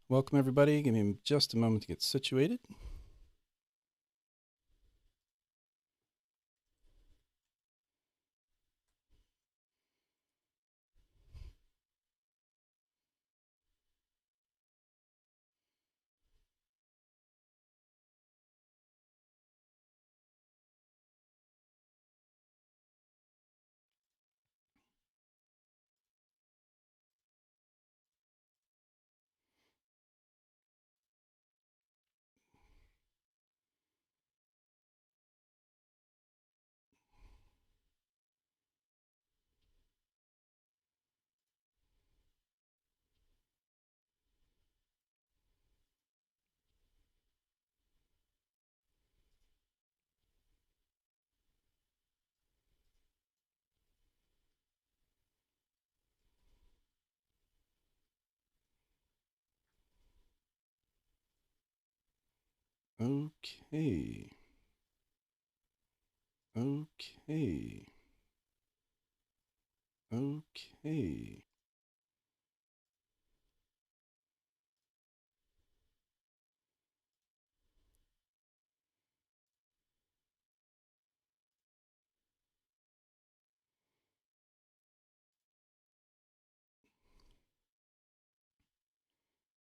Welcome everybody. Give me just a moment to get situated. Okay. Okay. Okay.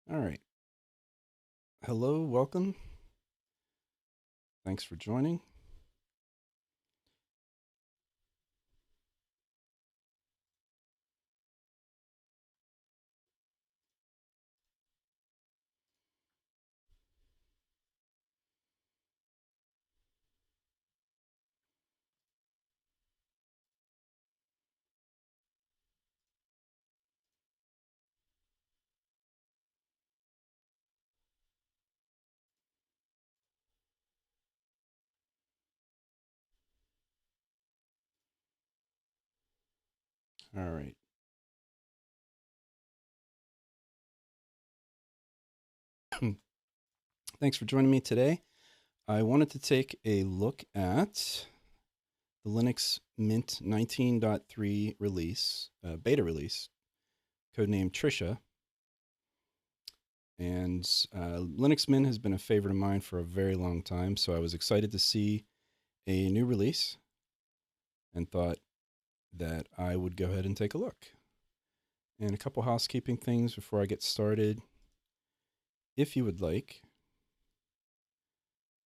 All right. Hello, welcome. Thanks for joining. All right. Thanks for joining me today. I wanted to take a look at the Linux Mint 19.3 release, beta release, codenamed Tricia. And Linux Mint has been a favorite of mine for a very long time, so I was excited to see a new release and thought that I would go ahead and take a look. And a couple housekeeping things before I get started. If you would like,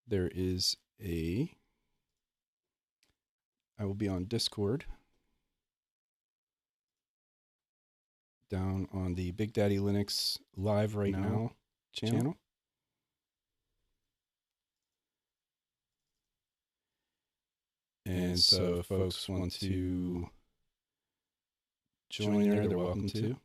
there is I will be on Discord down on the Big Daddy Linux Live Right Now channel. And so if folks want to join there, they're welcome to.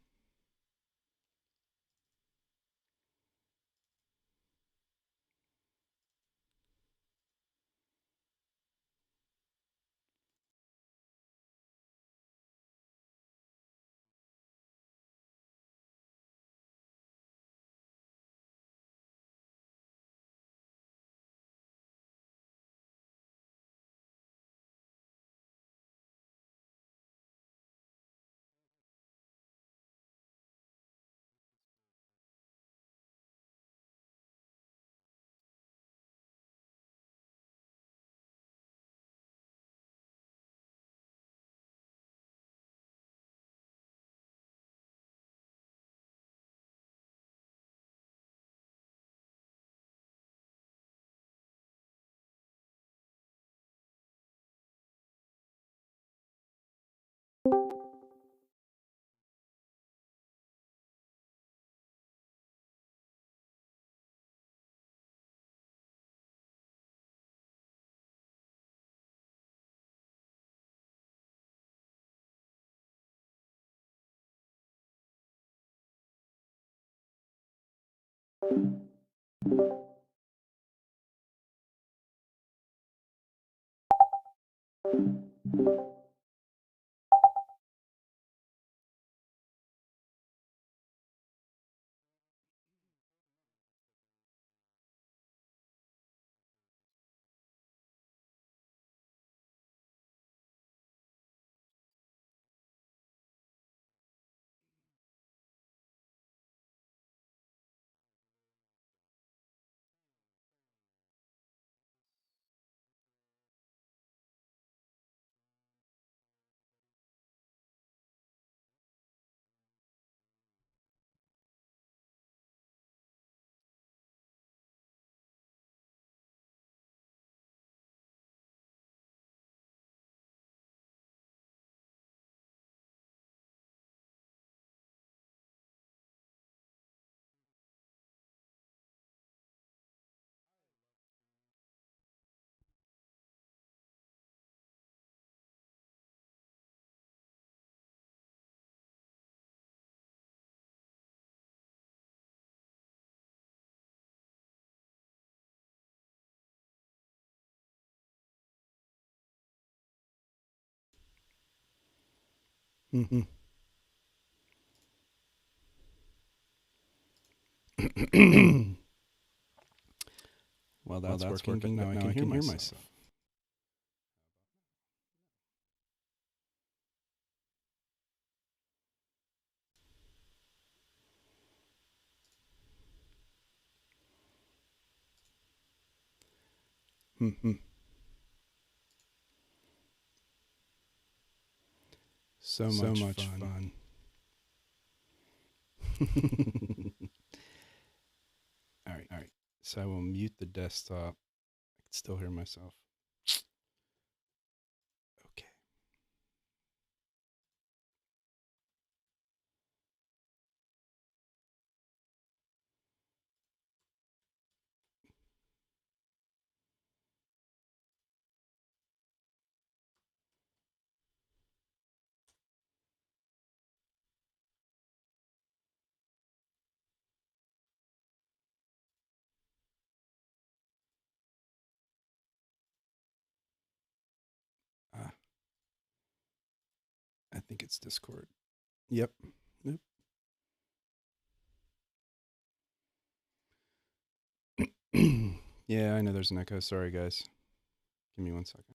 Mm-hmm. Well, that's working, but now I can hear myself. Mm-hmm. So much fun. All right, all right. So I will mute the desktop. I can still hear myself. Okay. Ah, I think it's Discord. Yep. Yep. Yeah, I know there's an echo. Sorry, guys. Give me 1 second.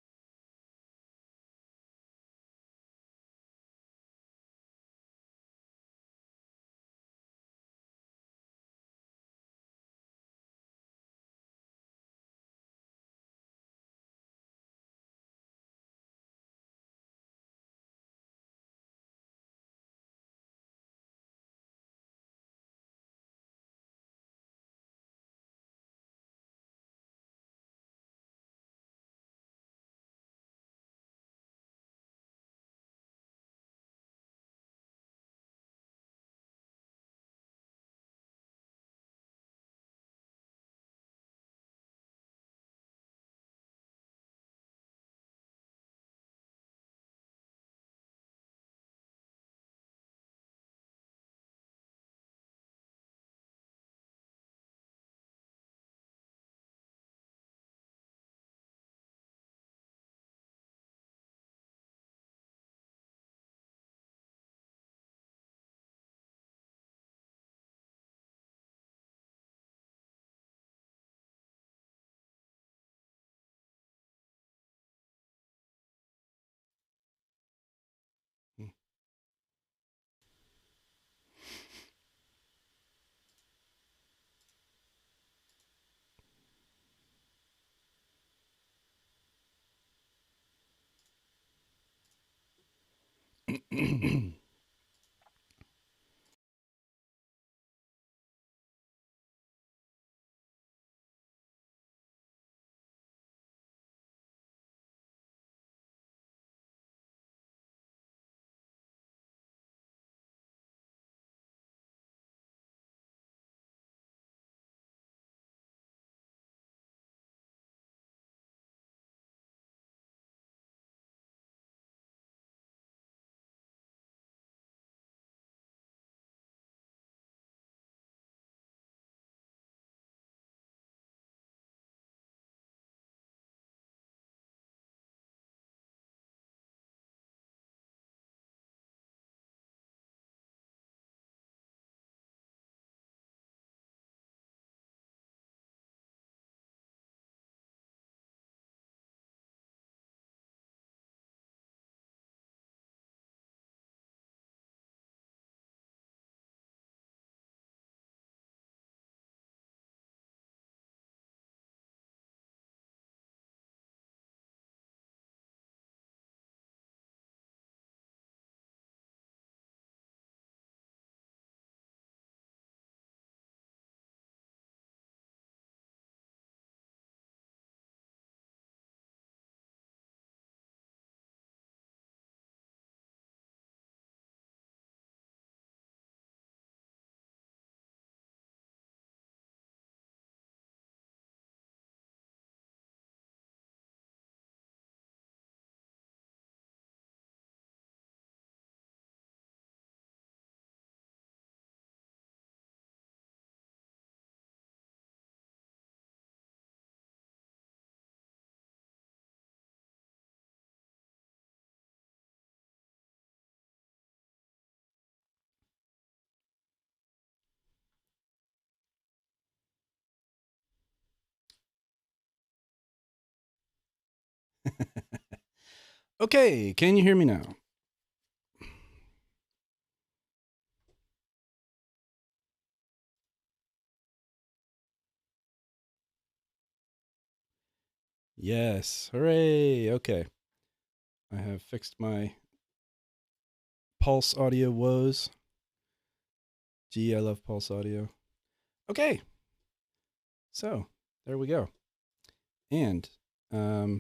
Okay, can you hear me now? Yes, hooray. Okay, I have fixed my Pulse audio woes. Gee, I love Pulse audio. Okay, so there we go. And I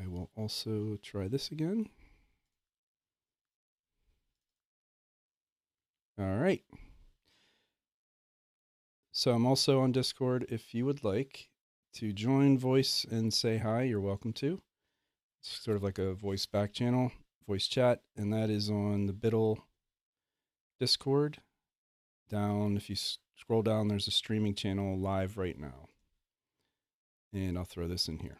will also try this again. All right. So I'm also on Discord. If you would like to join voice and say hi, you're welcome to. It's sort of like a voice back channel, voice chat, and that is on the Biddle Discord. Down, if you scroll down, there's a streaming channel live right now. And I'll throw this in here.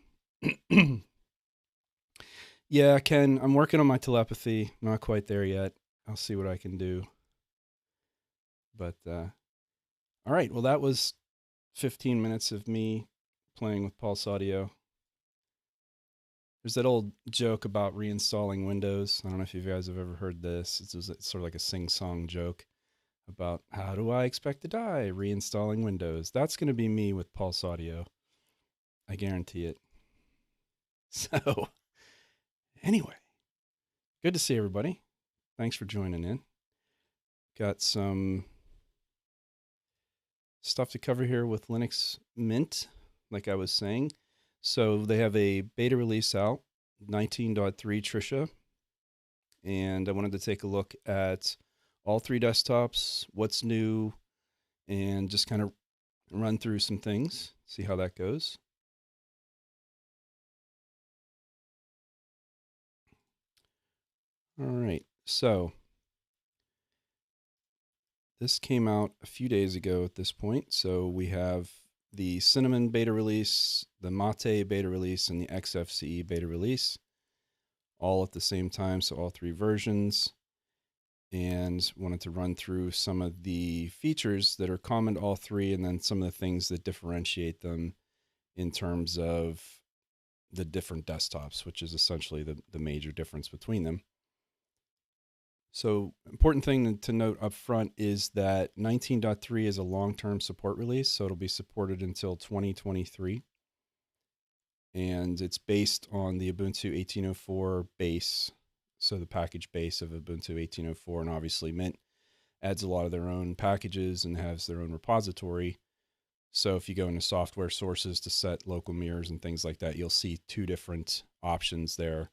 Yeah, Ken, I'm working on my telepathy. Not quite there yet. I'll see what I can do. But, all right. Well, that was 15 minutes of me playing with Pulse Audio. There's that old joke about reinstalling Windows. I don't know if you guys have ever heard this. It's sort of like a sing-song joke about how do I expect to die reinstalling Windows. That's going to be me with Pulse Audio. I guarantee it. So, anyway, good to see everybody. Thanks for joining in. Got some stuff to cover here with Linux Mint, like I was saying. So they have a beta release out, 19.3 Tricia. And I wanted to take a look at all three desktops, what's new, and just kind of run through some things, see how that goes. All right, so this came out a few days ago at this point. So we have the Cinnamon beta release, the Mate beta release, and the XFCE beta release, all at the same time. So all three versions. And wanted to run through some of the features that are common to all three, and then some of the things that differentiate them in terms of the different desktops, which is essentially the major difference between them. So important thing to note up front is that 19.3 is a long-term support release, so it'll be supported until 2023. And it's based on the Ubuntu 18.04 base, so the package base of Ubuntu 18.04, and obviously Mint adds a lot of their own packages and has their own repository. So if you go into software sources to set local mirrors and things like that, you'll see two different options there.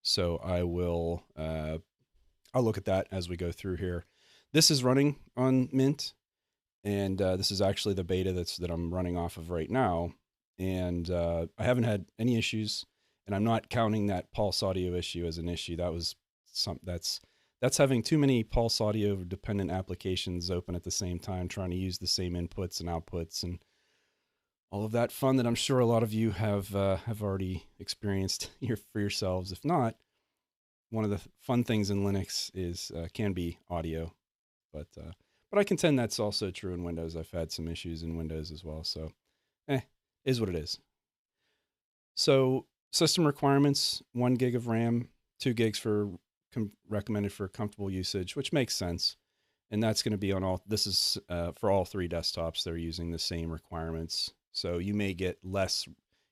So I will I'll look at that as we go through here. This is running on Mint, and this is actually the beta that I'm running off of right now. And I haven't had any issues, and I'm not counting that Pulse Audio issue as an issue. That was that's having too many Pulse Audio dependent applications open at the same time, trying to use the same inputs and outputs and all of that fun that I'm sure a lot of you have already experienced here for yourselves. If not, one of the fun things in Linux is can be audio, but I contend that's also true in Windows. I've had some issues in Windows as well, so is what it is. So system requirements: 1 gig of RAM, 2 gigs for recommended for comfortable usage, which makes sense. And that's going to be on all. This is for all three desktops. They're using the same requirements, so you may get less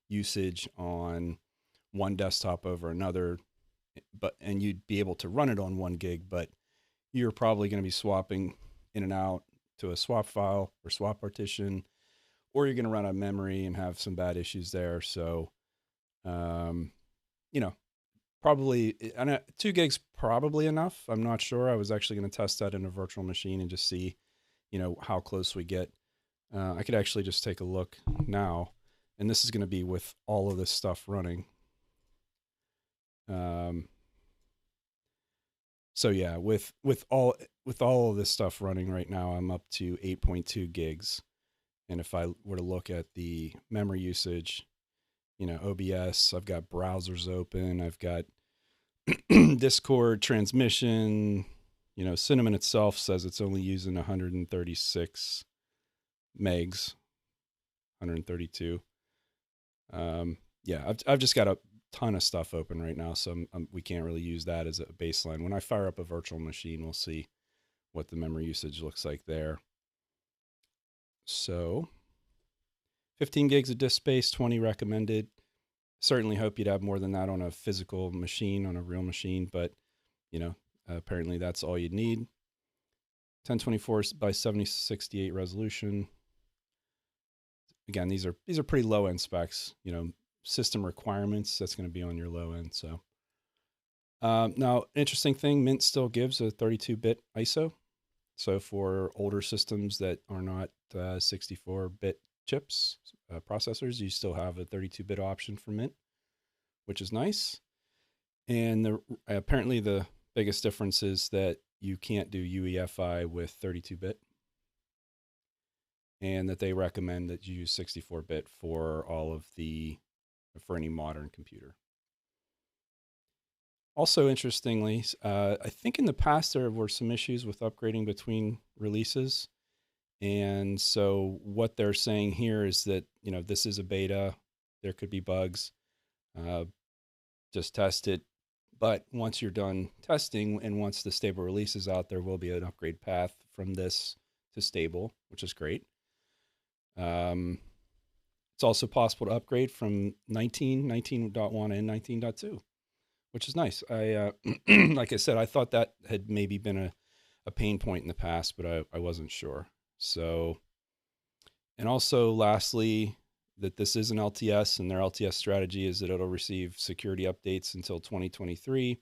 usage on one desktop over another, and you'd be able to run it on 1 gig, but you're probably going to be swapping in and out to a swap file or swap partition, or you're going to run out of memory and have some bad issues there. So, probably 2 gigs probably enough. I'm not sure. I was actually going to test that in a virtual machine and just see, how close we get. I could actually just take a look now, and this is going to be with all of this stuff running. So yeah, with all of this stuff running right now, I'm up to 8.2 gigs. And if I were to look at the memory usage, OBS, I've got browsers open, I've got Discord transmission, You know, Cinnamon itself says it's only using 136 megs, 132. Yeah, I've just got a ton of stuff open right now, so we can't really use that as a baseline. When I fire up a virtual machine, we'll see what the memory usage looks like there. So 15 gigs of disk space, 20 recommended. Certainly hope you'd have more than that on a physical machine, on a real machine, but you know, apparently that's all you'd need. 1024 by 7068 resolution. Again, these are pretty low end specs. You know, system requirements, that's going to be on your low end. So now, interesting thing, Mint still gives a 32-bit ISO. So for older systems that are not 64-bit chips, processors, you still have a 32-bit option for Mint, which is nice. And apparently the biggest difference is that you can't do UEFI with 32-bit, and that they recommend that you use 64-bit for any modern computer. Also, interestingly, I think in the past there were some issues with upgrading between releases. And so what they're saying here is that, you know, this is a beta. There could be bugs. Just test it. But once you're done testing and once the stable release is out, there will be an upgrade path from this to stable, which is great. It's also possible to upgrade from 19.1 and 19.2, which is nice. Like I said, I thought that had maybe been a pain point in the past, but I wasn't sure. So, and also lastly, that this is an LTS, and their LTS strategy is that it'll receive security updates until 2023.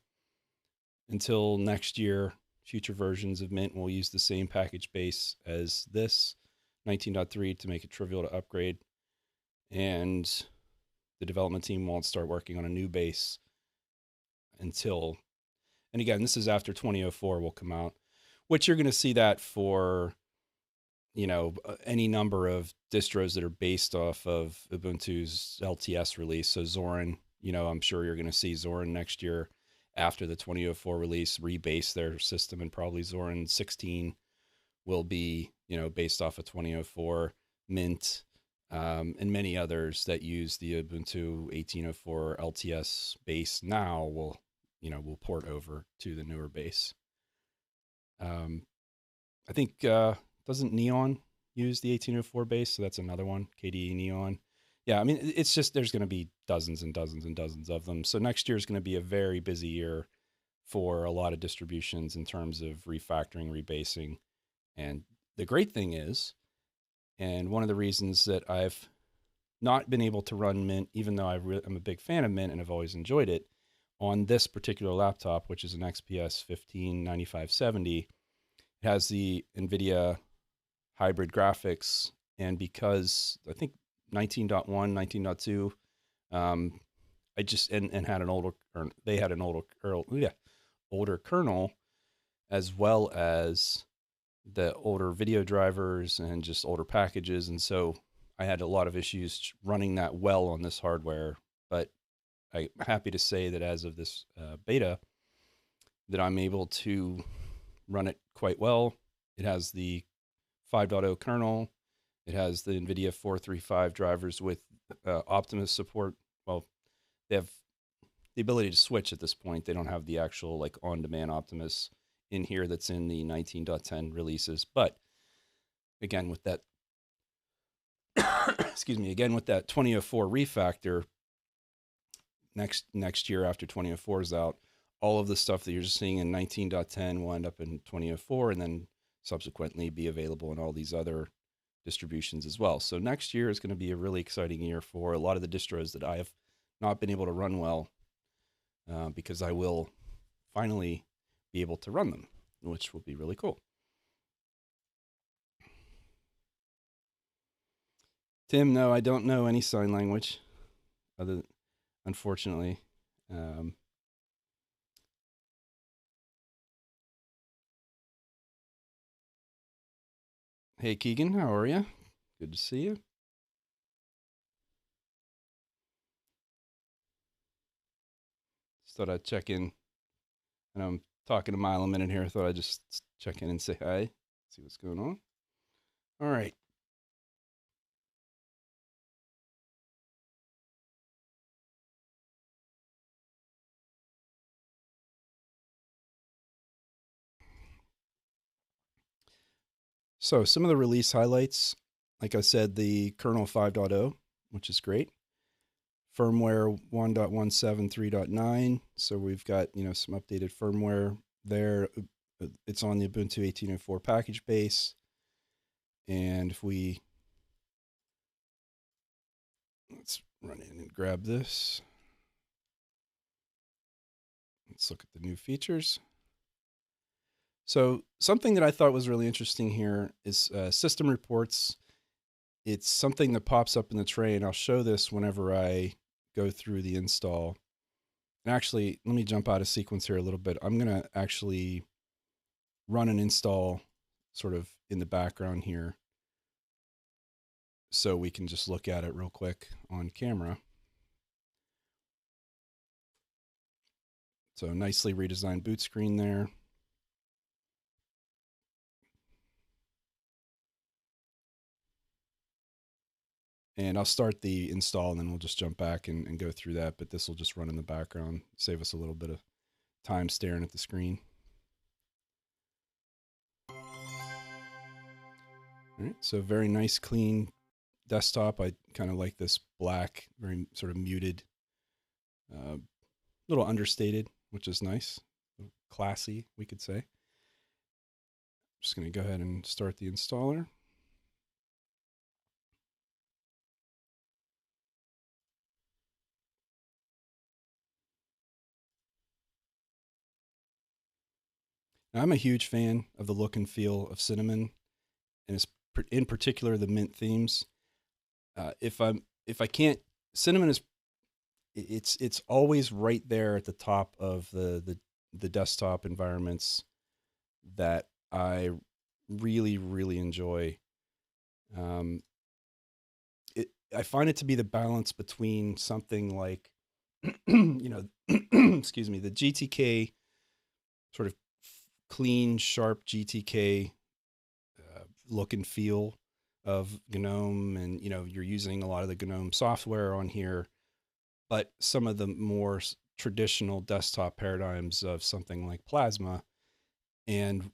Until next year, future versions of Mint will use the same package base as this 19.3 to make it trivial to upgrade. And the development team won't start working on a new base until, and again, this is after 2004 will come out, which you're going to see that for, you know, any number of distros that are based off of Ubuntu's LTS release. So Zorin, you know, I'm sure you're going to see Zorin next year after the 2004 release rebase their system, and probably Zorin 16 will be, you know, based off of 2004. Mint, and many others that use the Ubuntu 1804 LTS base now will port over to the newer base. I think doesn't Neon use the 1804 base? So that's another one, KDE Neon. Yeah, I mean, it's just there's going to be dozens and dozens and dozens of them. So next year is going to be a very busy year for a lot of distributions in terms of refactoring, rebasing. And the great thing is, and one of the reasons that I've not been able to run Mint, even though I'm a big fan of Mint and I've always enjoyed it, on this particular laptop, which is an XPS 159570, it has the NVIDIA hybrid graphics. And because I think 19.1, 19.2, I just, and had an older, or they had an older kernel, as well as the older video drivers and just older packages. And so I had a lot of issues running that well on this hardware, but I'm happy to say that as of this beta, that I'm able to run it quite well. It has the 5.0 kernel. It has the NVIDIA 435 drivers with Optimus support. Well, they have the ability to switch at this point. They don't have the actual like on-demand Optimus in here that's in the 19.10 releases. But again, with that, excuse me, again, with that 2004 refactor, next year after 2004 is out, all of the stuff that you're just seeing in 19.10 will end up in 2004 and then subsequently be available in all these other distributions as well. So next year is going to be a really exciting year for a lot of the distros that I have not been able to run well, because I will finally be able to run them, which will be really cool. Tim, no, I don't know any sign language, unfortunately. Hey, Keegan, how are you? Good to see you. Just thought I'd check in. And I'm talking a mile a minute here. I thought I'd just check in and say hi, see what's going on. All right. So some of the release highlights, like I said, the kernel 5.0, which is great. Firmware 1.173.9. So we've got, some updated firmware there. It's on the Ubuntu 18.04 package base. And if let's run in and grab this. Let's look at the new features. So something that I thought was really interesting here is system reports. It's something that pops up in the tray, and I'll show this whenever I go through the install. And actually, let me jump out of sequence here a little bit. I'm going to actually run an install sort of in the background here so we can just look at it real quick on camera. So nicely redesigned boot screen there. And I'll start the install and then we'll just jump back and go through that. But this will just run in the background, save us a little bit of time staring at the screen. All right, so very nice, clean desktop. I kind of like this black, very sort of muted, little understated, which is nice, classy, we could say. Just going to go ahead and start the installer. Now, I'm a huge fan of the look and feel of Cinnamon, and it's in particular the mint themes. If I can't, Cinnamon is it's always right there at the top of the desktop environments that I really enjoy. I find it to be the balance between something like, excuse me, the GTK sort of clean, sharp GTK look and feel of GNOME, and you're using a lot of the GNOME software on here, but some of the more traditional desktop paradigms of something like Plasma, and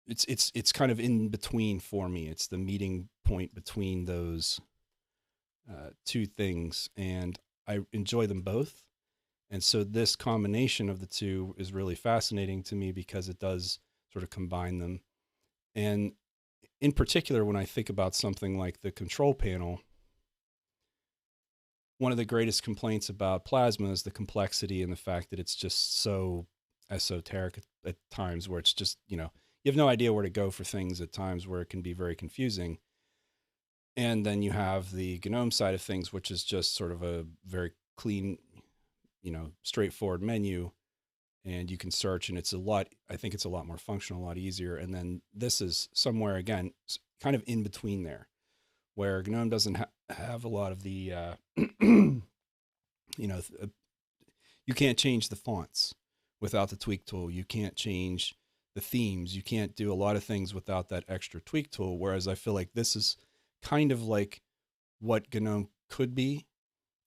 it's kind of in between for me. It's the meeting point between those two things, and I enjoy them both. And so this combination of the two is really fascinating to me because it does sort of combine them. And in particular, when I think about something like the control panel, one of the greatest complaints about Plasma is the complexity and the fact that it's just so esoteric at times, where it's just, you have no idea where to go for things at times, where it can be very confusing. And then you have the GNOME side of things, which is just sort of a very clean, straightforward menu, and you can search, and I think it's a lot more functional, a lot easier. And then this is somewhere, again, kind of in between there, where GNOME doesn't have a lot of the, you can't change the fonts without the tweak tool. You can't change the themes. You can't do a lot of things without that extra tweak tool. Whereas I feel like this is kind of like what GNOME could be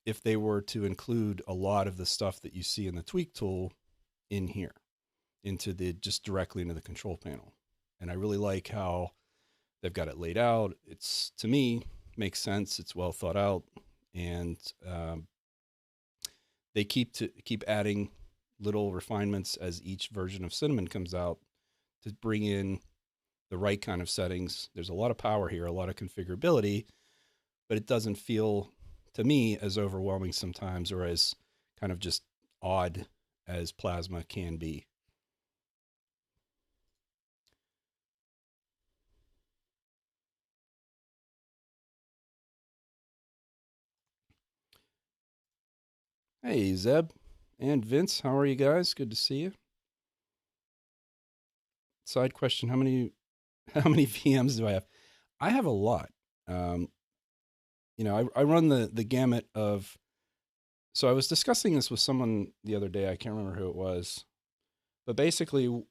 if they were to include a lot of the stuff that you see in the tweak tool in here, just directly into the control panel. And I really like how they've got it laid out. It's, to me, makes sense. It's well thought out, and they keep adding little refinements as each version of Cinnamon comes out to bring in the right kind of settings. There's a lot of power here, a lot of configurability, but it doesn't feel, to me, as overwhelming sometimes, or as kind of just odd as Plasma can be. Hey, Zeb and Vince, how are you guys? Good to see you. Side question: how many VMs do I have? I have a lot. I run the gamut of. So I was discussing this with someone the other day. I can't remember who it was, But basically,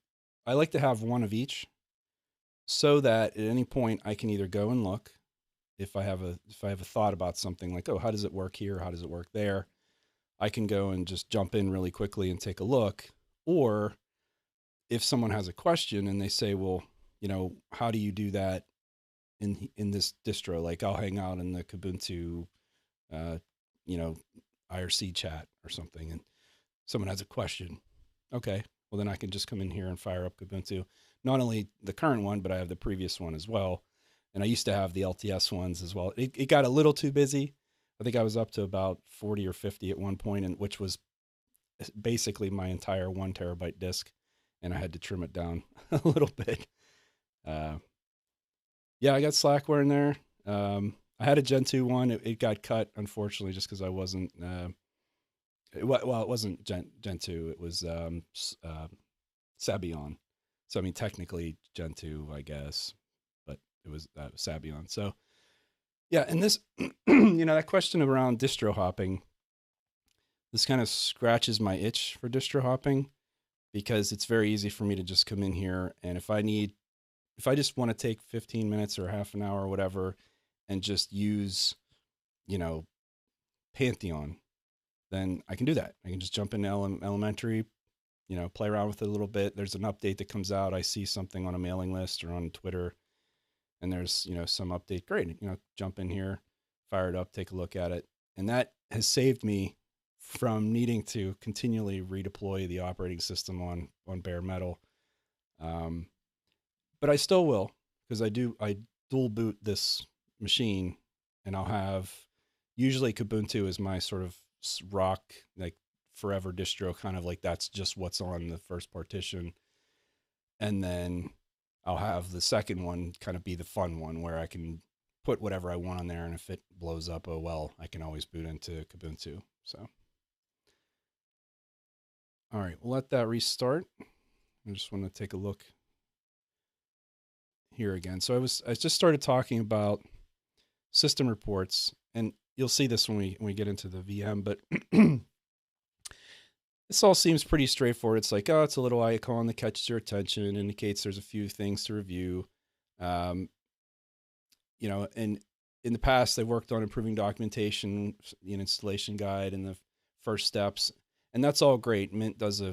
I like to have one of each so that at any point I can either go and look if I have a thought about something like, oh, how does it work here? How does it work there? I can go and just jump in really quickly and take a look. Or if someone has a question and they say, well, how do you do that in this distro? Like I'll hang out in the Kubuntu, uh, you know, IRC chat or something, and someone has a question. Okay, well then I can just come in here and fire up Kubuntu. Not only the current one, but I have the previous one as well. And I used to have the LTS ones as well. It got a little too busy. I think I was up to about 40 or 50 at one point, and which was basically my entire 1 terabyte disk, and I had to trim it down a little bit. Yeah, I got Slackware in there. I had a Gen 2 one. It got cut, unfortunately, just because I wasn't. It wasn't Gen 2. It was Sabian. So, I mean, technically Gen 2, I guess, but it was Sabian. So, yeah, and this, that question around distro hopping, this kind of scratches my itch for distro hopping because it's very easy for me to just come in here. And if I just want to take 15 minutes or half an hour or whatever and just use, Pantheon, then I can do that. I can just jump into elementary, play around with it a little bit. There's an update that comes out. I see something on a mailing list or on Twitter, and there's, some update. Great. Jump in here, fire it up, take a look at it. And that has saved me from needing to continually redeploy the operating system on bare metal. But I still will, because I dual boot this machine, and I'll have, usually Kubuntu is my sort of rock, like forever distro, kind of like that's just what's on the first partition. And then I'll have the second one kind of be the fun one where I can put whatever I want on there. And if it blows up, oh well, I can always boot into Kubuntu. So, all right, we'll let that restart. I just want to take a look here again. So I just started talking about system reports, and you'll see this when we get into the VM, but this all seems pretty straightforward. It's like, oh, it's a little icon that catches your attention, indicates there's a few things to review. And in the past, they worked on improving documentation, installation guide, and the first steps, and that's all great. Mint does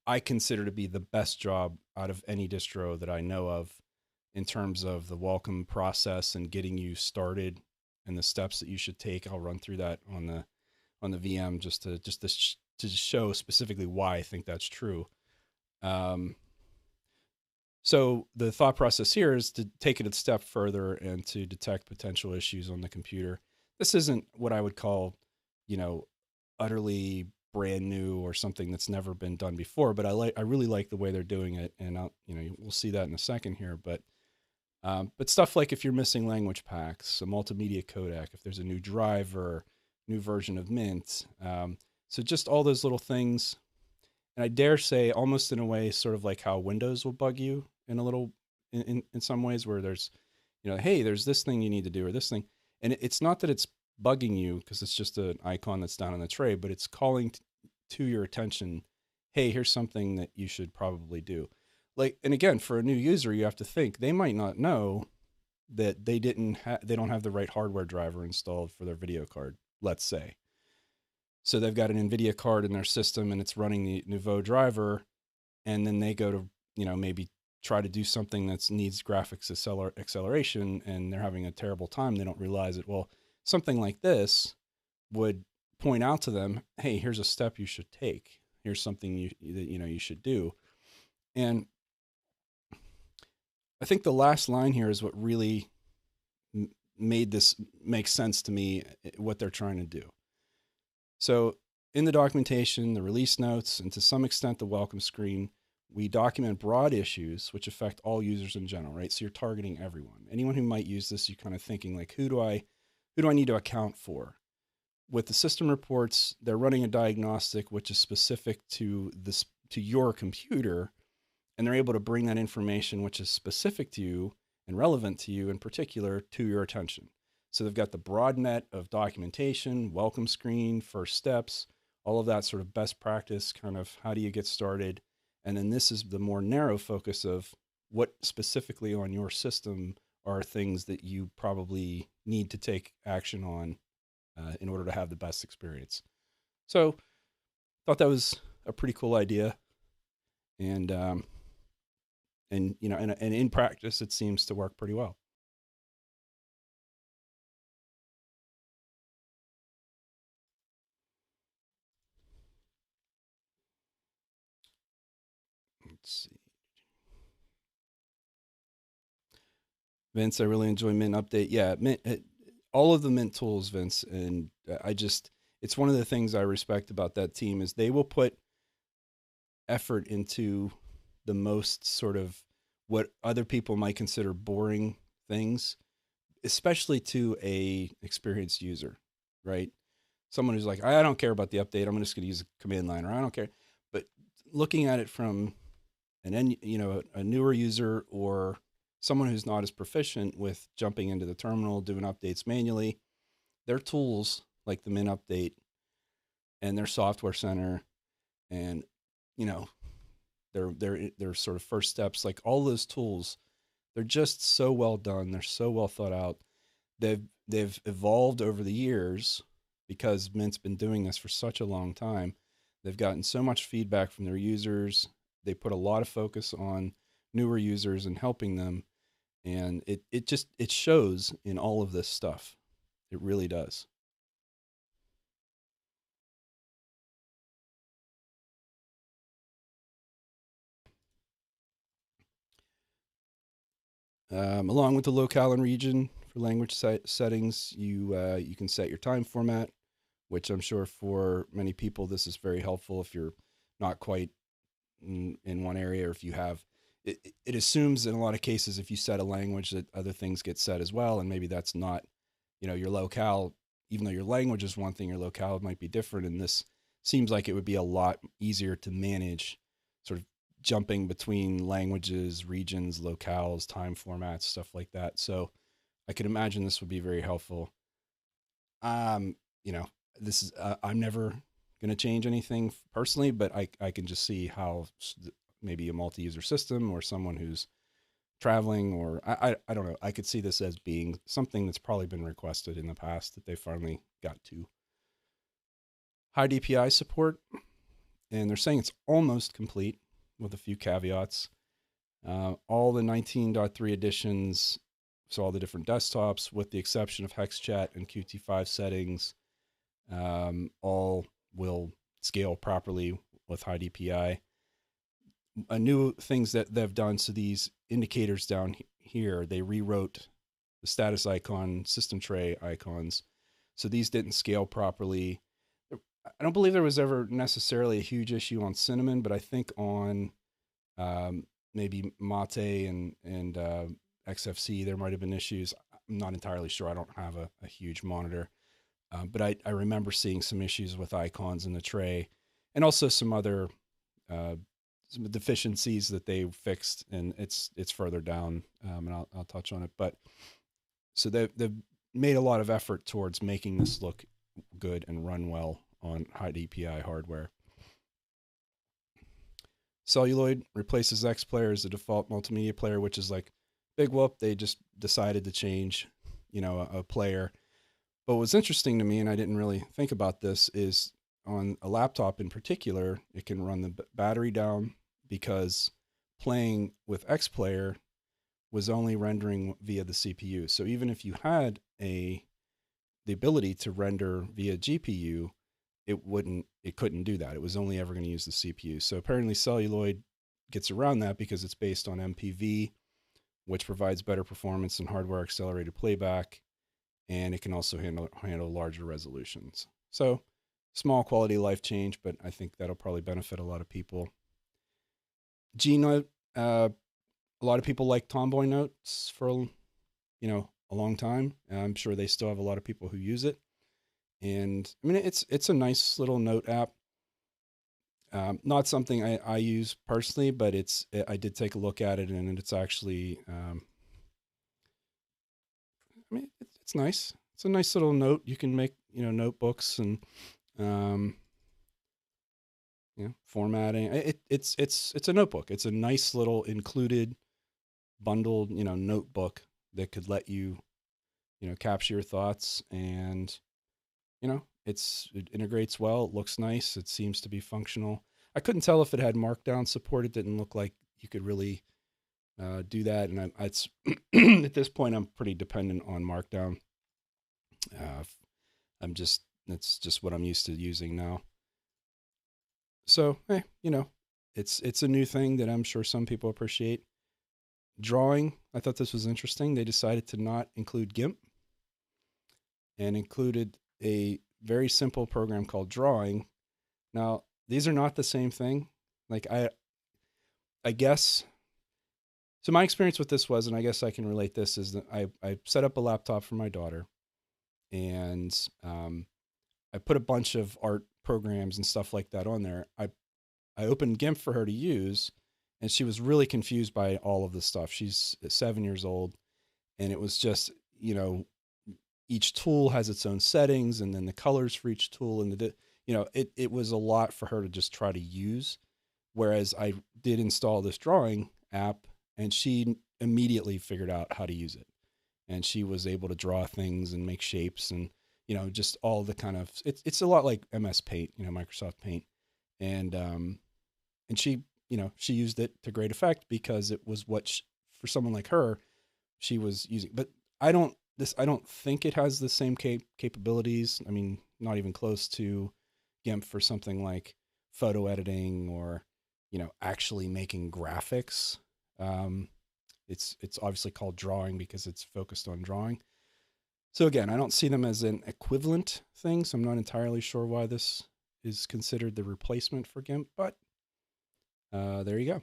I consider to be the best job out of any distro that I know of in terms of the welcome process and getting you started and the steps that you should take. I'll run through that on the VM just to show specifically why I think that's true. So the thought process here is to take it a step further and to detect potential issues on the computer. This isn't what I would call, utterly brand new or something that's never been done before, but I really like the way they're doing it, and we'll see that in a second here. But stuff like if you're missing language packs, a multimedia codec, if there's a new driver, new version of Mint, so just all those little things, and I dare say almost in a way, sort of like how Windows will bug you in some ways, where there's, hey, there's this thing you need to do or this thing, and it's not that it's bugging you because it's just an icon that's down on the tray, but it's calling to your attention, hey, here's something that you should probably do. Like, and again, for a new user, you have to think they might not know that they don't have the right hardware driver installed for their video card, let's say. So they've got an NVIDIA card in their system and it's running the Nouveau driver, and then they go to, maybe try to do something that needs graphics acceleration, and they're having a terrible time. They don't realize it. Well, something like this would point out to them, hey, here's a step you should take. Here's something you should do. And I think the last line here is what really made this make sense to me, what they're trying to do. So in the documentation, the release notes, and to some extent the welcome screen, we document broad issues which affect all users in general, right? So you're targeting everyone. Anyone who might use this, you're kind of thinking like, who do I need to account for? With the system reports, they're running a diagnostic which is specific to your computer, and they're able to bring that information which is specific to you and relevant to you in particular to your attention. So they've got the broad net of documentation, welcome screen, first steps, all of that sort of best practice, kind of how do you get started, And then this is the more narrow focus of what specifically on your system are things that you probably need to take action on in order to have the best experience. So thought that was a pretty cool idea, and you know, and in practice, it seems to work pretty well. Let's see. Vince, I really enjoy Mint Update. Yeah, Mint, all of the Mint tools, Vince, and I just, it's one of the things I respect about that team is they will put effort into the most sort of what other people might consider boring things, especially to a experienced user, right? Someone who's like, I don't care about the update. I'm just going to use a command line, or I don't care. But looking at it from you know, a newer user or someone who's not as proficient with jumping into the terminal, doing updates manually, their tools like the Mint Update and their Software Center, and you know, their sort of first steps, like all those tools, they're just so well done. They're so well thought out. They've evolved over the years because Mint's been doing this for such a long time. They've gotten so much feedback from their users. They put a lot of focus on newer users and helping them, and it just it shows in all of this stuff. It really does. Along with the locale and region for language settings, you can set your time format, which I'm sure for many people this is very helpful if you're not quite in one area, or if you have it assumes in a lot of cases if you set a language that other things get set as well, and maybe that's not, you know, your locale. Even though your language is one thing, your locale might be different, and this seems like it would be a lot easier to manage, sort of jumping between languages, regions, locales, time formats, stuff like that. So I could imagine this would be very helpful. You know, this is I'm never going to change anything personally, but I can just see how maybe a multi-user system or someone who's traveling, or I don't know, I could see this as being something that's probably been requested in the past that they finally got to. High DPI support, and they're saying it's almost complete with a few caveats. All the 19.3 editions, so all the different desktops, with the exception of HexChat and Qt5 settings, all will scale properly with high DPI. New things that they've done, so these indicators down here, they rewrote the status icon, system tray icons. So these didn't scale properly. I don't believe there was ever necessarily a huge issue on Cinnamon, but I think on maybe Mate and XFC, there might have been issues. I'm not entirely sure. I don't have a huge monitor. But I remember seeing some issues with icons in the tray, and also some deficiencies that they fixed, and it's further down, and I'll touch on it. But so they've made a lot of effort towards making this look good and run well on high DPI hardware. Celluloid replaces XPlayer as the default multimedia player, which is like big whoop. They just decided to change, you know, a player. But what's interesting to me, and I didn't really think about this, is on a laptop in particular, it can run the battery down because playing with XPlayer was only rendering via the CPU. So even if you had the ability to render via GPU, it couldn't do that. It was only ever going to use the CPU. So apparently Celluloid gets around that because it's based on MPV, which provides better performance and hardware accelerated playback, and it can also handle larger resolutions. So small quality of life change, but I think that'll probably benefit a lot of people. G-Note, a lot of people like Tomboy Notes for, you know, a long time. I'm sure they still have a lot of people who use it. And I mean, it's a nice little note app. Not something I use personally, but I did take a look at it, and it's actually, I mean, it's nice. It's a nice little note. You can make, you know, notebooks and, you know, formatting. It's a notebook. It's a nice little included bundled, you know, notebook that could let you, you know, capture your thoughts. And you know, it integrates well. It looks nice. It seems to be functional. I couldn't tell if it had markdown support. It didn't look like you could really do that. And it's at this point, I'm pretty dependent on markdown. Uh, I'm just That's just what I'm used to using now. So, you know, it's a new thing that I'm sure some people appreciate. Drawing, I thought this was interesting. They decided to not include GIMP and included a very simple program called Drawing. Now, these are not the same thing. Like I guess so my experience with this was, and I guess I can relate this, is that I set up a laptop for my daughter, and I put a bunch of art programs and stuff like that on there. I opened GIMP for her to use, and she was really confused by all of this stuff. She's 7 years old, and it was just, you know, each tool has its own settings, and then the colors for each tool, and you know, it was a lot for her to just try to use. Whereas I did install this drawing app, and she immediately figured out how to use it, and she was able to draw things and make shapes, and you know, just all the kind of it's a lot like MS Paint, you know, Microsoft Paint, and she, you know, she used it to great effect because it was what for someone like her she was using. But I don't think it has the same capabilities. I mean, not even close to GIMP for something like photo editing or, you know, actually making graphics. Um, it's obviously called drawing because it's focused on drawing. So again, I don't see them as an equivalent thing. So I'm not entirely sure why this is considered the replacement for GIMP, but there you go.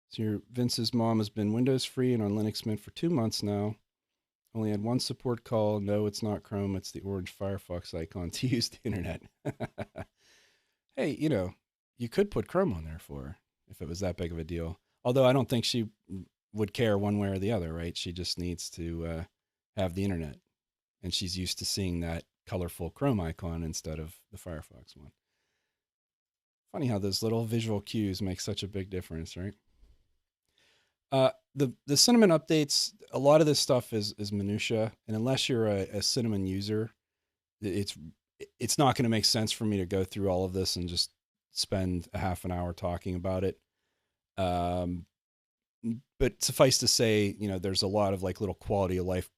So your Vince's mom has been Windows free and on Linux Mint for 2 months now. Only had one support call. No, it's not Chrome. It's the orange Firefox icon to use the internet. Hey, you know, you could put Chrome on there for her if it was that big of a deal. Although I don't think she would care one way or the other, right? She just needs to have the internet. And she's used to seeing that colorful Chrome icon instead of the Firefox one. Funny how those little visual cues make such a big difference, right? The Cinnamon updates, a lot of this stuff is minutia, and unless you're a Cinnamon user, it's it's not going to make sense for me to go through all of this and just spend a half an hour talking about it. Um, but suffice to say, you know, there's a lot of like little quality of life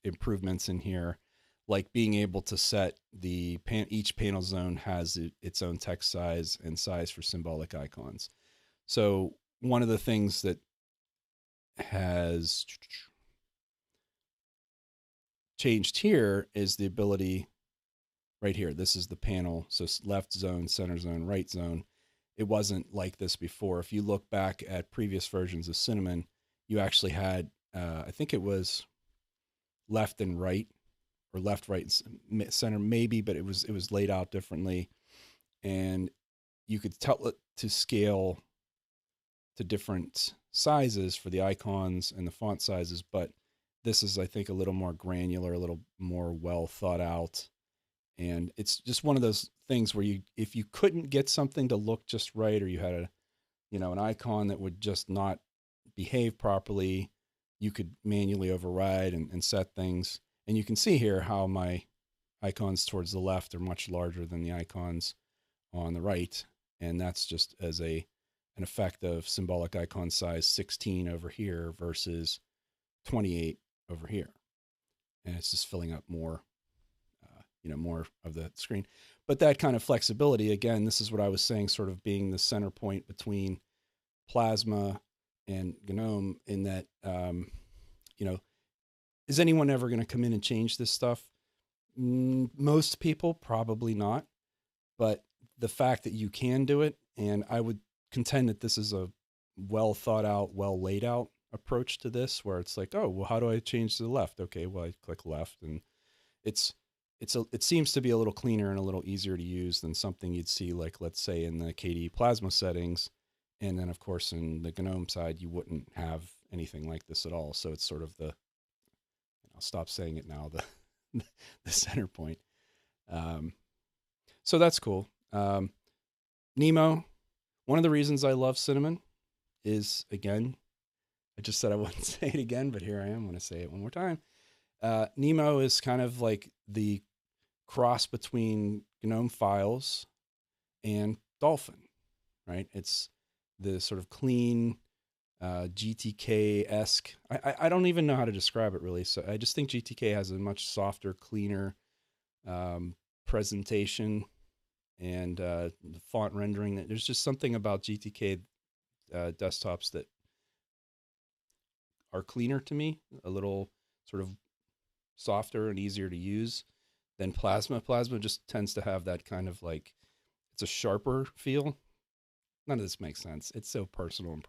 improvements in here, like being able to set each panel zone has its own text size and size for symbolic icons. So one of the things that has changed here is the ability right here. This is the panel. So left zone, center zone, right zone. It wasn't like this before. If you look back at previous versions of Cinnamon, you actually had, I think it was left and right, or left, right, center, maybe, but it was laid out differently, and you could tell it to scale to different sizes for the icons and the font sizes. But this is, I think, a little more granular, a little more well thought out. And it's just one of those things where if you couldn't get something to look just right, or you had an icon that would just not behave properly, you could manually override and set things. And you can see here how my icons towards the left are much larger than the icons on the right. And that's just as an effect of symbolic icon size 16 over here versus 28 over here. And it's just filling up more, more of the screen. But that kind of flexibility, again, this is what I was saying, sort of being the center point between Plasma and GNOME, in that, is anyone ever going to come in and change this stuff? Most people, probably not. But the fact that you can do it, and I would contend that this is a well thought out, well laid out approach to this, where it's like, oh, well, how do I change to the left? Okay, well, I click left, and it's it seems to be a little cleaner and a little easier to use than something you'd see, like, let's say, in the KDE Plasma settings. And then, of course, in the GNOME side, you wouldn't have anything like this at all. So it's sort of the, I'll stop saying it now, the, the center point. So that's cool. Nemo, one of the reasons I love Cinnamon is, again, I just said I wouldn't say it again, but here I am. I'm going to say it one more time. Nemo is kind of like the cross between GNOME Files and Dolphin, right? It's the sort of clean GTK-esque. I don't even know how to describe it really. So I just think GTK has a much softer, cleaner presentation and the font rendering. There's just something about GTK desktops that are cleaner to me, a little sort of softer and easier to use than Plasma. Plasma just tends to have that kind of like, it's a sharper feel. None of this makes sense. It's so personal and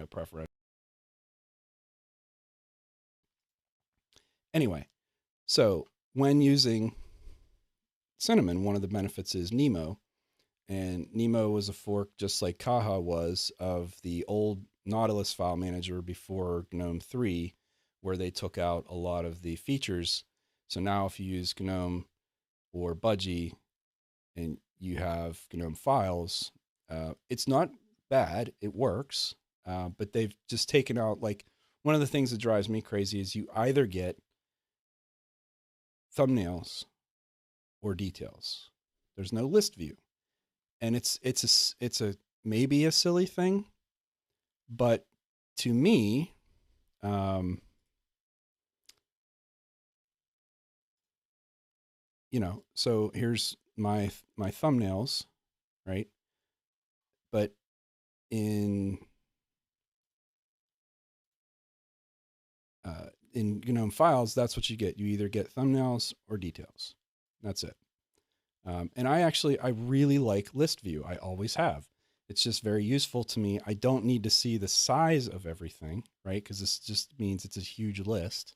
preferential. Anyway, so when using Cinnamon, one of the benefits is Nemo. And Nemo was a fork, just like Kaha was, of the old Nautilus file manager before GNOME 3, where they took out a lot of the features. So now if you use GNOME or Budgie and you have GNOME files, it's not bad. It works. But they've just taken out, like, one of the things that drives me crazy is you either get thumbnails or details. There's no list view. And it's a maybe a silly thing, but to me, so here's my thumbnails, right? But in GNOME files, that's what you get. You either get thumbnails or details. That's it. And I really like list view. I always have. It's just very useful to me. I don't need to see the size of everything, right? Because this just means it's a huge list.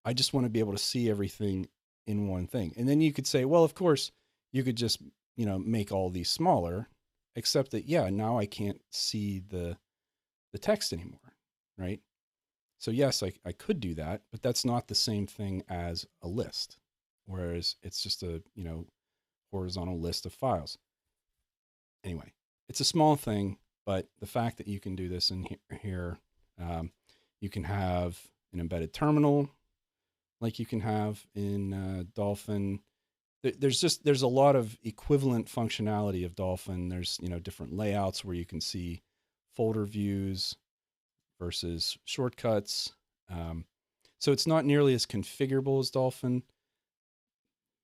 I just want to be able to see everything in one thing. And then you could say, well, of course, you could just, make all these smaller, except that, yeah, now I can't see the text anymore, right? So yes, I could do that, but that's not the same thing as a list. Whereas it's just a, horizontal list of files. Anyway, it's a small thing, but the fact that you can do this in here, you can have an embedded terminal like you can have in Dolphin. There's a lot of equivalent functionality of Dolphin. There's, different layouts where you can see folder views versus shortcuts. So it's not nearly as configurable as Dolphin,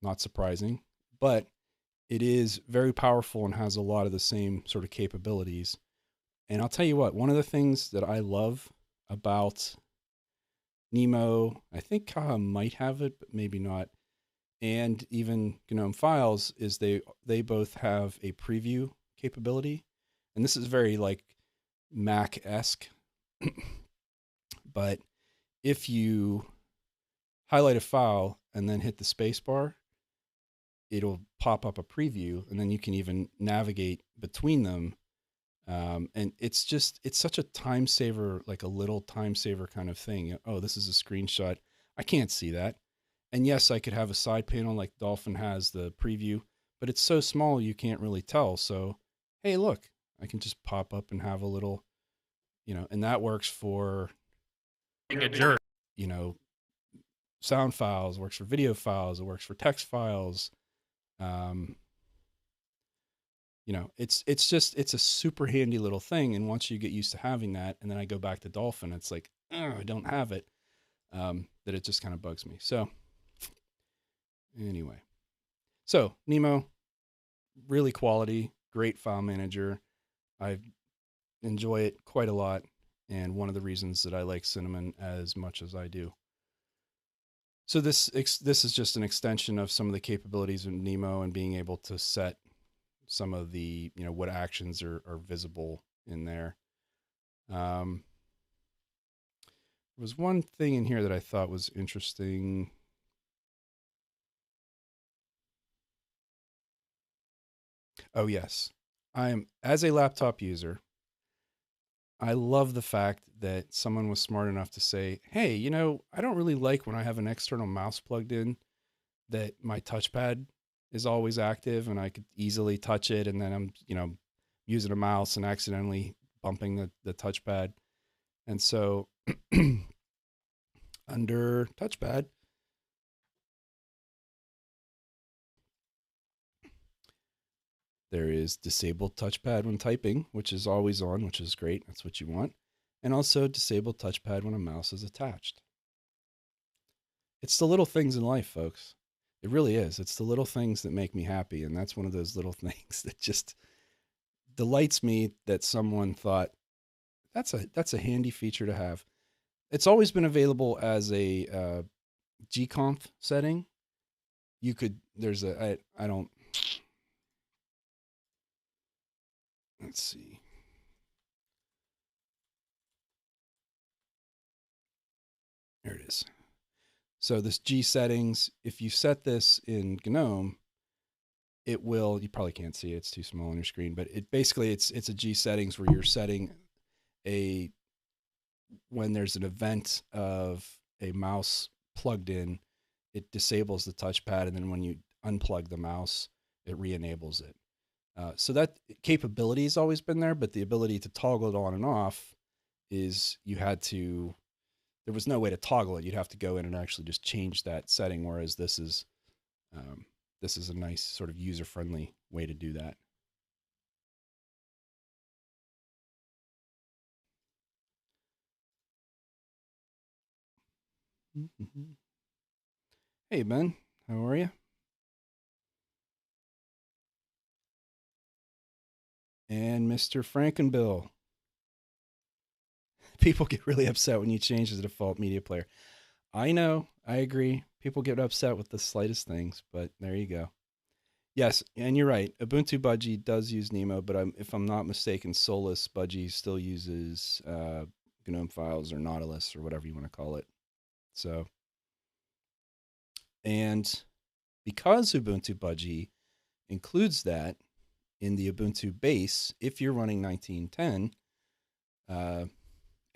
not surprising, but it is very powerful and has a lot of the same sort of capabilities. And I'll tell you what, one of the things that I love about Nemo, I think Kaha might have it, but maybe not, and even GNOME Files, is they both have a preview capability. And this is very like Mac-esque. But if you highlight a file and then hit the space bar, it'll pop up a preview, and then you can even navigate between them. And it's such a time saver, like a little time saver kind of thing. Oh, this is a screenshot. I can't see that. And yes, I could have a side panel like Dolphin has the preview, but it's so small you can't really tell. So, hey, look, I can just pop up and have a little, and that works for being a jerk. Sound files, works for video files, it works for text files. It's a super handy little thing. And once you get used to having that, and then I go back to Dolphin, it's like, oh, I don't have it. That it just kind of bugs me. So anyway, so Nemo, really quality, great file manager. I enjoy it quite a lot. And one of the reasons that I like Cinnamon as much as I do. So this is just an extension of some of the capabilities of Nemo and being able to set some of the, what actions are visible in there. There was one thing in here that I thought was interesting. Oh, yes. As a laptop user, I love the fact that someone was smart enough to say, hey, I don't really like when I have an external mouse plugged in that my touchpad is always active and I could easily touch it. And then I'm, using a mouse and accidentally bumping the touchpad. And so under touchpad, there is disabled touchpad when typing, which is always on, which is great. That's what you want. And also disabled touchpad when a mouse is attached. It's the little things in life, folks. It really is. It's the little things that make me happy. And that's one of those little things that just delights me that someone thought that's a handy feature to have. It's always been available as a gconf setting. You could, there's a, I don't, let's see. There it is. So this G settings, if you set this in GNOME, it will, you probably can't see it, it's too small on your screen, but it basically, it's a G settings where you're setting a, when there's an event of a mouse plugged in, it disables the touchpad. And then when you unplug the mouse, it re-enables it. So that capability has always been there, but the ability to toggle it on and off is there was no way to toggle it. You'd have to go in and actually just change that setting. Whereas this is a nice sort of user-friendly way to do that. Mm-hmm. Hey, Ben, how are you? And Mr. Frankenbill. People get really upset when you change the default media player. I know, I agree. People get upset with the slightest things, but there you go. Yes, and you're right. Ubuntu Budgie does use Nemo, but if I'm not mistaken, Solus Budgie still uses GNOME files or Nautilus or whatever you want to call it. So, and because Ubuntu Budgie includes that in the Ubuntu base, if you're running 1910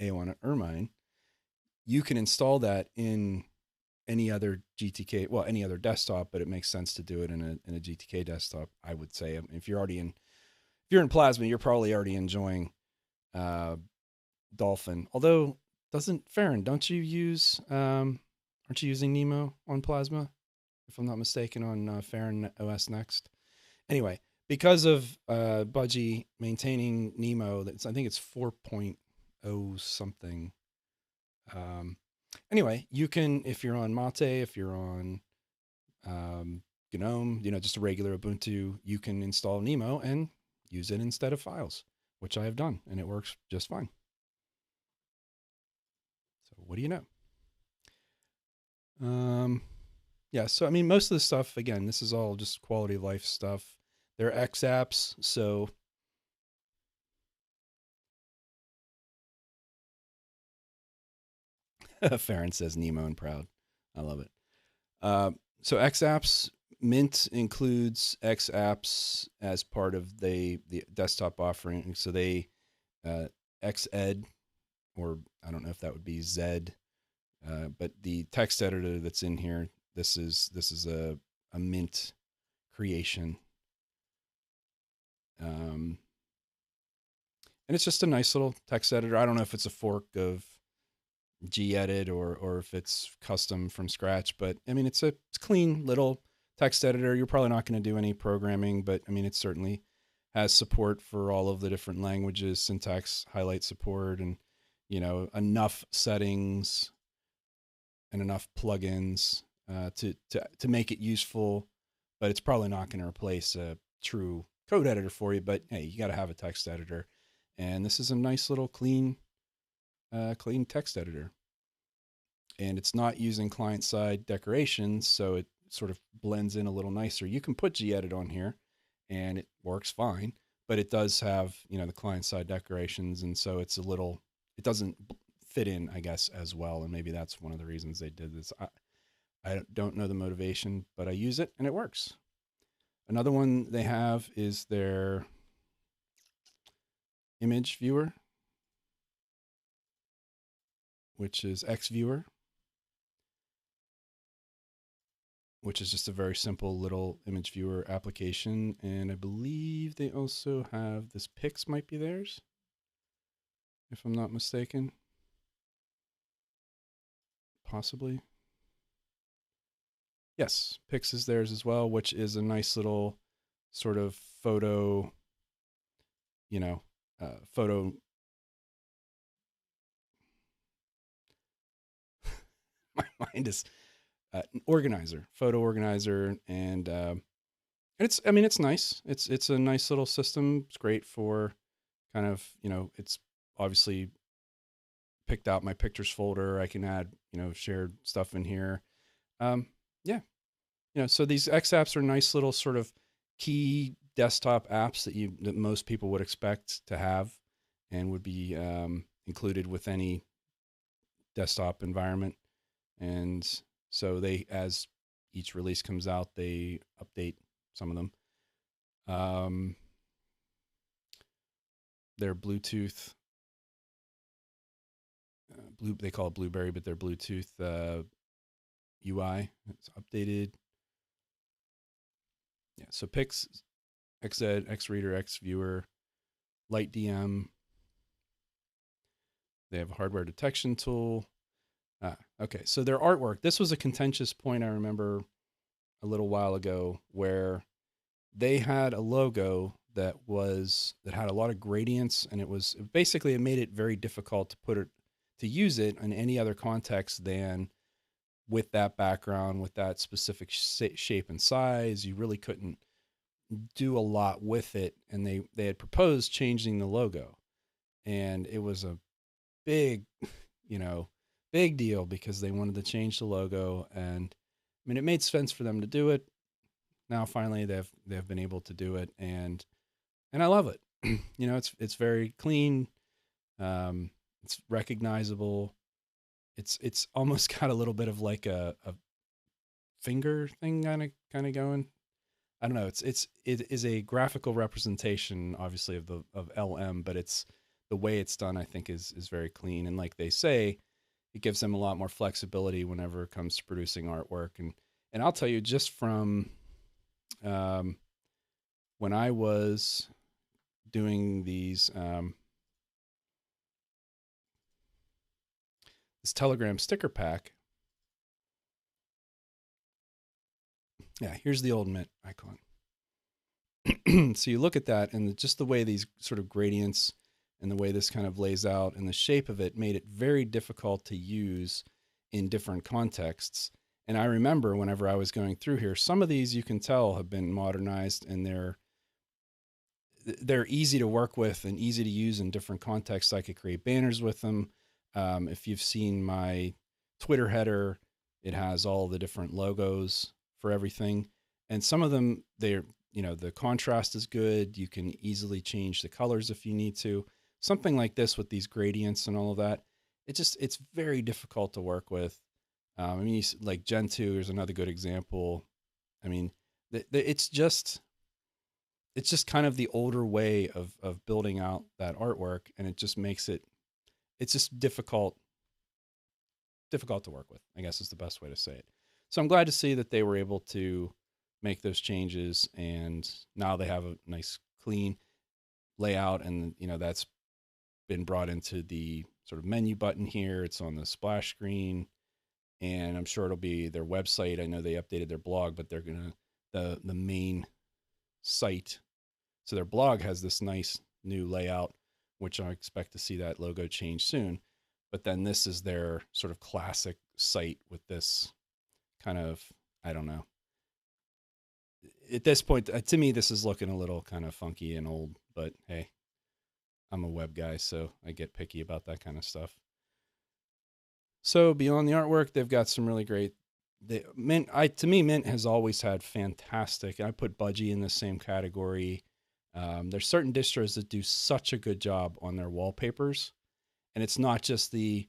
A1 at Ermine, you can install that in any other GTK, well, any other desktop, but it makes sense to do it in a GTK desktop, I would say. If you're in Plasma, you're probably already enjoying Dolphin. Although, don't you use, aren't you using Nemo on Plasma? If I'm not mistaken, on Farron OS Next. Anyway, because of Budgie maintaining Nemo, I think it's 4.0 something. Anyway, you can, if you're on Mate, if you're on GNOME, just a regular Ubuntu, you can install Nemo and use it instead of files, which I have done, and it works just fine. So what do you know? Yeah, so I mean, most of the stuff, again, this is all just quality of life stuff. They're X apps, so Farron says Nemo and proud. I love it. So X apps, Mint includes X apps as part of the desktop offering. So they Xed, or I don't know if that would be Zed, but the text editor that's in here, this is a Mint creation. And it's just a nice little text editor. I don't know if it's a fork of gedit or if it's custom from scratch, but I mean, it's clean little text editor. You're probably not going to do any programming, but I mean, it certainly has support for all of the different languages, syntax highlight support, and enough settings and enough plugins to make it useful. But it's probably not going to replace a true code editor for you. But hey, you got to have a text editor, and this is a nice little clean text editor. And it's not using client-side decorations, so it sort of blends in a little nicer. You can put gedit on here, and it works fine, but it does have, the client-side decorations, and so it doesn't fit in, I guess, as well, and maybe that's one of the reasons they did this. I don't know the motivation, but I use it, and it works. Another one they have is their image viewer, which is X Viewer, which is just a very simple little image viewer application. And I believe they also have this Pix might be theirs, if I'm not mistaken. Possibly. Yes, Pix is theirs as well, which is a nice little sort of photo, photo. My mind is organizer, photo organizer, and it's nice. It's a nice little system. It's great for kind of it's obviously picked out my pictures folder. I can add shared stuff in here. Yeah, so these X apps are nice little sort of key desktop apps that most people would expect to have and would be included with any desktop environment. And so as each release comes out, they update some of them. Their Bluetooth, they call it Blueberry, but their Bluetooth UI, it's updated. Yeah, so Pix, XZ, XReader, XViewer, Light DM. They have a hardware detection tool. Okay, so their artwork. This was a contentious point I remember a little while ago where they had a logo that had a lot of gradients, and it made it very difficult to use it in any other context than with that background, with that specific shape and size. You really couldn't do a lot with it, and they had proposed changing the logo, and it was a big big deal because they wanted to change the logo. And I mean, it made sense for them to do it. Now finally they've been able to do it, and I love it. It's very clean. It's recognizable. It's almost got a little bit of like a finger thing kind of going. I don't know. It is a graphical representation, obviously, of LM, but it's the way it's done, I think, is very clean. And like they say, it gives them a lot more flexibility whenever it comes to producing artwork. And I'll tell you, just from when I was doing these this Telegram sticker pack. Yeah, here's the old Mint icon. So you look at that, and just the way these sort of gradients and the way this kind of lays out and the shape of it made it very difficult to use in different contexts. And I remember whenever I was going through here, some of these you can tell have been modernized, and they're easy to work with and easy to use in different contexts. I could create banners with them. If you've seen my Twitter header, it has all the different logos for everything. And some of them, the contrast is good. You can easily change the colors if you need to. Something like this with these gradients and all of that, it's very difficult to work with. I mean, like Gentoo is another good example. I mean, it's just kind of the older way of building out that artwork, and it just makes it's just difficult to work with, I guess is the best way to say it. So I'm glad to see that they were able to make those changes, and now they have a nice clean layout, and that's been brought into the sort of menu button here. It's on the splash screen, and I'm sure it'll be their website. I know they updated their blog, but they're gonna the main site. So their blog has this nice new layout, which I expect to see that logo change soon. But then this is their sort of classic site with this kind of, I don't know. At this point, to me, this is looking a little kind of funky and old, but hey, I'm a web guy, so I get picky about that kind of stuff. So beyond the artwork, they've got some really great. Mint has always had fantastic. I put Budgie in the same category. There's certain distros that do such a good job on their wallpapers, and it's not just the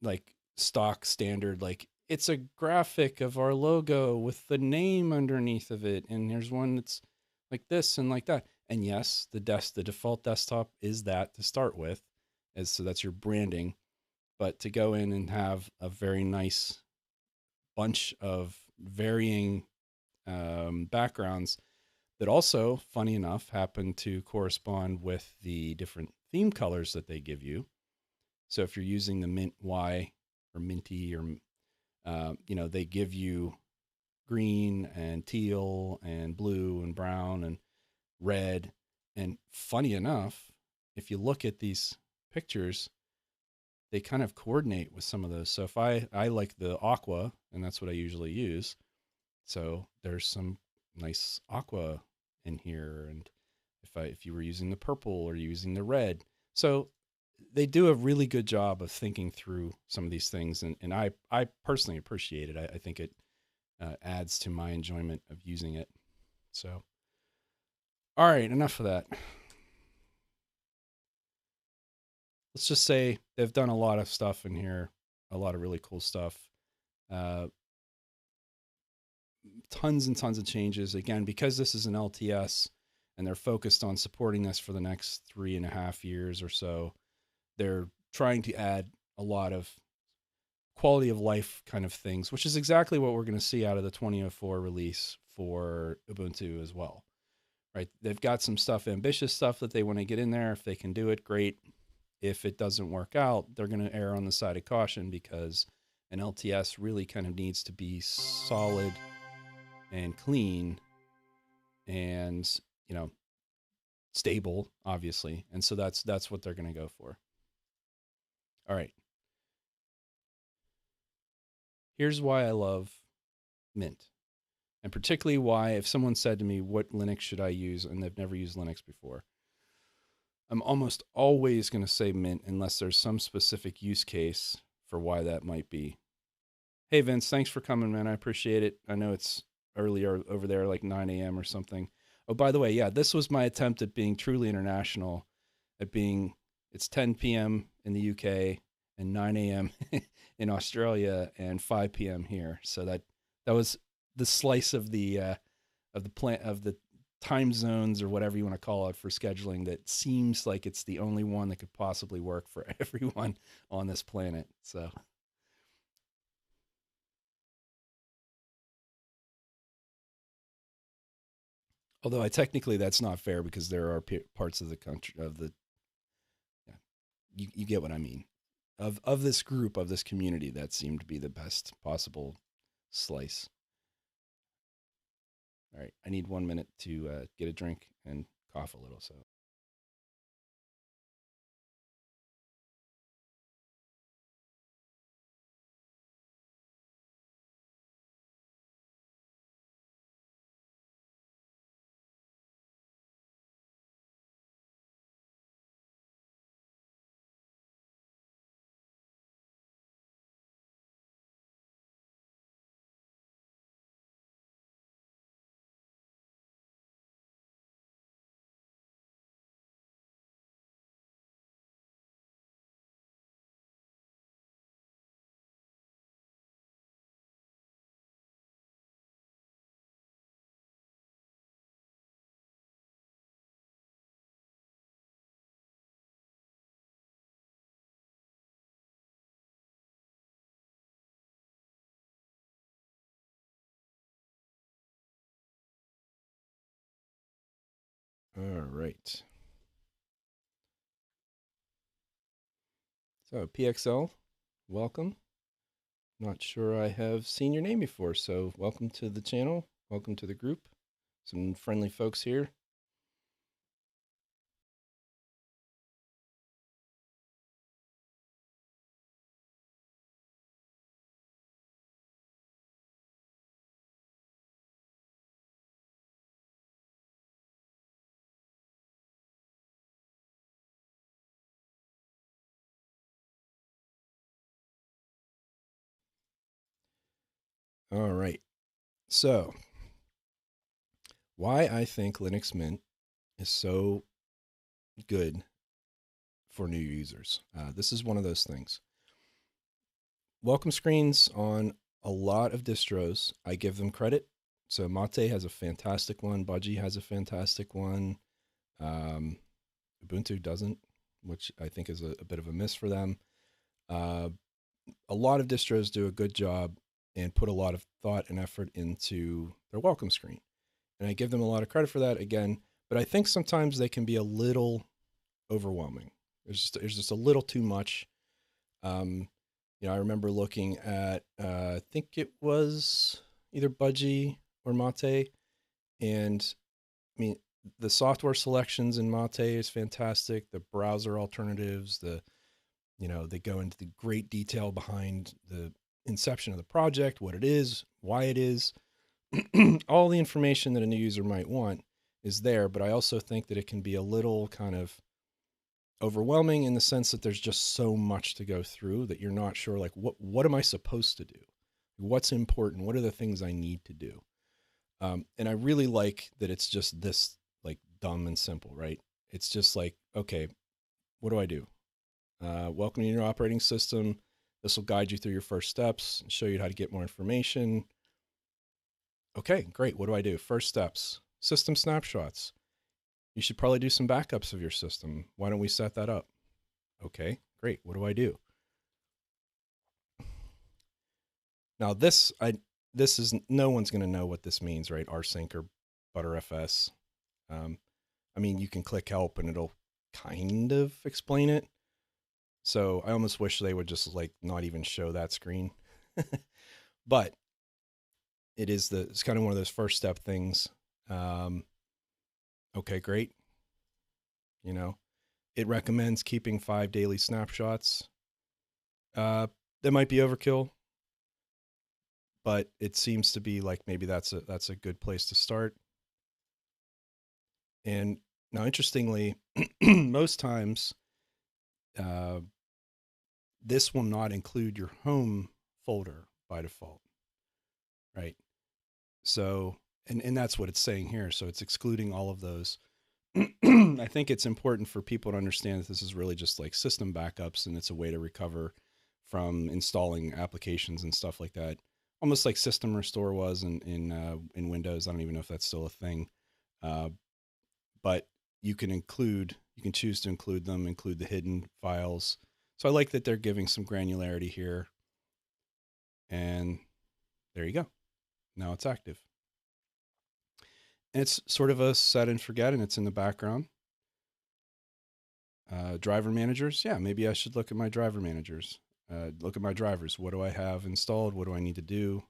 like stock standard, like it's a graphic of our logo with the name underneath of it. And here's one that's like this and like that. And yes, the default desktop is that to start with, as so that's your branding. But to go in and have a very nice bunch of varying backgrounds that also, funny enough, happen to correspond with the different theme colors that they give you. So if you're using the mint Y or minty or they give you green and teal and blue and brown and red. And funny enough, if you look at these pictures, they kind of coordinate with some of those. So if I like the aqua, and that's what I usually use. So there's some nice aqua in here. And if you were using the purple or using the red. So they do a really good job of thinking through some of these things. And I personally appreciate it. I think it adds to my enjoyment of using it. So, all right, enough of that. Let's just say they've done a lot of stuff in here, a lot of really cool stuff. Tons and tons of changes. Again, because this is an LTS and they're focused on supporting this for the next 3.5 years or so, they're trying to add a lot of quality of life kind of things, which is exactly what we're going to see out of the 2004 release for Ubuntu as well. Right? They've got some stuff, ambitious stuff that they want to get in there. If they can do it, great. If it doesn't work out, they're going to err on the side of caution because an LTS really kind of needs to be solid and clean and, stable, obviously. And so that's what they're going to go for. All right. Here's why I love Mint. And particularly why, if someone said to me, what Linux should I use? And they've never used Linux before, I'm almost always going to say Mint unless there's some specific use case for why that might be. Hey, Vince, thanks for coming, man. I appreciate it. I know it's earlier over there, like 9 a.m. or something. Oh, by the way, yeah, this was my attempt at being truly international, it's 10 p.m. in the UK and 9 a.m. in Australia and 5 p.m. here. So that was the slice of the time zones or whatever you want to call it for scheduling that seems like it's the only one that could possibly work for everyone on this planet. So although technically that's not fair because there are parts of the country yeah, you get what I mean, of this group, of this community, that seemed to be the best possible slice. All right, I need 1 minute to get a drink and cough a little. So. All right. So PXL, welcome. Not sure I have seen your name before, so welcome to the channel. Welcome to the group. Some friendly folks here. All right. So, why I think Linux Mint is so good for new users. This is one of those things. Welcome screens on a lot of distros, I give them credit. So Mate has a fantastic one. Budgie has a fantastic one. Ubuntu doesn't, which I think is a bit of a miss for them. A lot of distros do a good job and put a lot of thought and effort into their welcome screen. And I give them a lot of credit for that again, but I think sometimes they can be a little overwhelming. There's just a little too much. I remember looking at, I think it was either Budgie or Mate. And I mean, the software selections in Mate is fantastic. The browser alternatives, they go into the great detail behind the inception of the project, what it is, why it is. All the information that a new user might want is there, but I also think that it can be a little kind of overwhelming in the sense that there's just so much to go through that you're not sure, like, what am I supposed to do? What's important? What are the things I need to do? And I really like that it's just this, like, dumb and simple, right? It's just like, okay, what do I do? Welcome to your operating system. This will guide you through your first steps and show you how to get more information. Okay, great. What do I do? First steps, system snapshots. You should probably do some backups of your system. Why don't we set that up? Okay, great. What do I do? Now this is, no one's going to know what this means, right? rsync or btrfs. I mean, you can click help and it'll kind of explain it. So I almost wish they would just, like, not even show that screen. But it's kind of one of those first step things. Okay, great. It recommends keeping 5 daily snapshots. That might be overkill, but it seems to be like maybe that's a good place to start. And now, interestingly, most times, this will not include your home folder by default, right? So, and that's what it's saying here. So it's excluding all of those. I think it's important for people to understand that this is really just like system backups, and it's a way to recover from installing applications and stuff like that. Almost like System Restore was in Windows. I don't even know if that's still a thing. But you can choose to include the hidden files. So I like that they're giving some granularity here. And there you go. Now it's active. And it's sort of a set and forget, and it's in the background. Driver managers. Yeah, maybe I should look at my driver managers. Look at my drivers. What do I have installed? What do I need to do?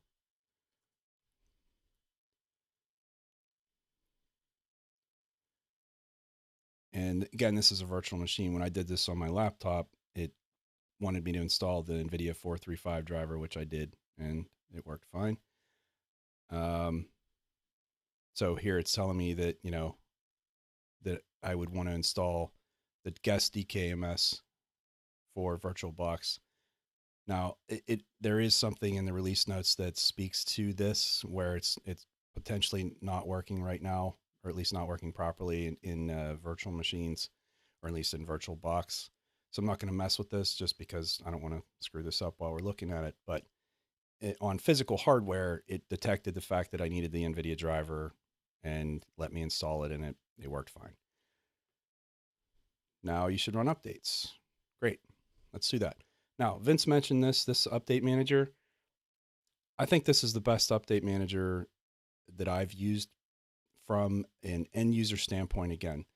And again, this is a virtual machine. When I did this on my laptop, it wanted me to install the NVIDIA 435 driver, which I did, and it worked fine. So here it's telling me that, that I would want to install the guest DKMS for VirtualBox. Now, there is something in the release notes that speaks to this, where it's potentially not working right now, or at least not working properly in virtual machines, or at least in VirtualBox. So I'm not going to mess with this just because I don't want to screw this up while we're looking at it. But on physical hardware, it detected the fact that I needed the NVIDIA driver and let me install it, and it worked fine. Now you should run updates. Great. Let's do that. Now, Vince mentioned this update manager. I think this is the best update manager that I've used from an end user standpoint. Again,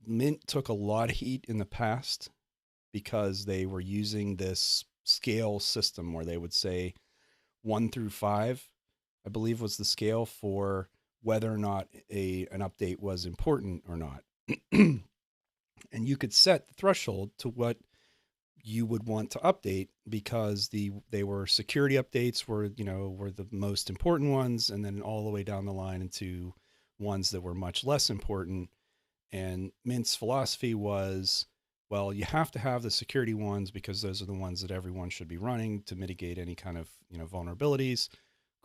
Mint took a lot of heat in the past because they were using this scale system where they would say 1 through 5, I believe, was the scale for whether or not an update was important or not. And you could set the threshold to what you would want to update, because they were security updates were the most important ones, and then all the way down the line into ones that were much less important. And Mint's philosophy was, well, you have to have the security ones because those are the ones that everyone should be running to mitigate any kind of vulnerabilities.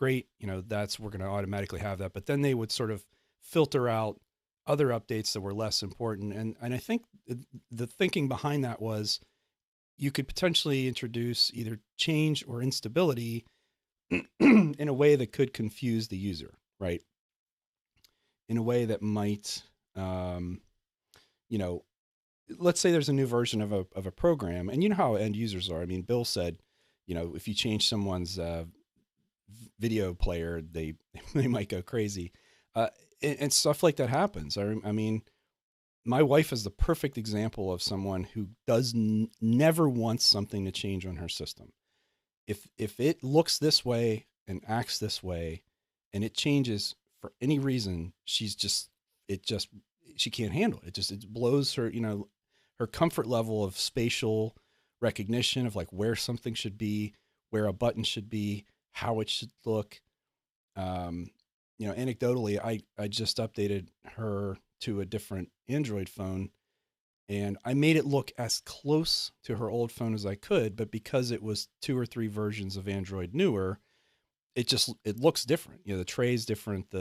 Great, we're going to automatically have that. But then they would sort of filter out other updates that were less important. And I think the thinking behind that was you could potentially introduce either change or instability in a way that could confuse the user, right? In a way that might, um, you know, let's say there's a new version of a program, and you know how end users are. I mean, Bill said, if you change someone's video player, they they might go crazy, uh, and stuff like that happens. I mean, my wife is the perfect example of someone who does never wants something to change on her system. If it looks this way and acts this way, and it changes for any reason, it just she can't handle it. It blows her, her comfort level of spatial recognition of like where something should be, where a button should be, how it should look. Um, Anecdotally, I just updated her to a different Android phone, and I made it look as close to her old phone as I could, but because it was 2 or 3 versions of Android newer, it looks different. The tray's different,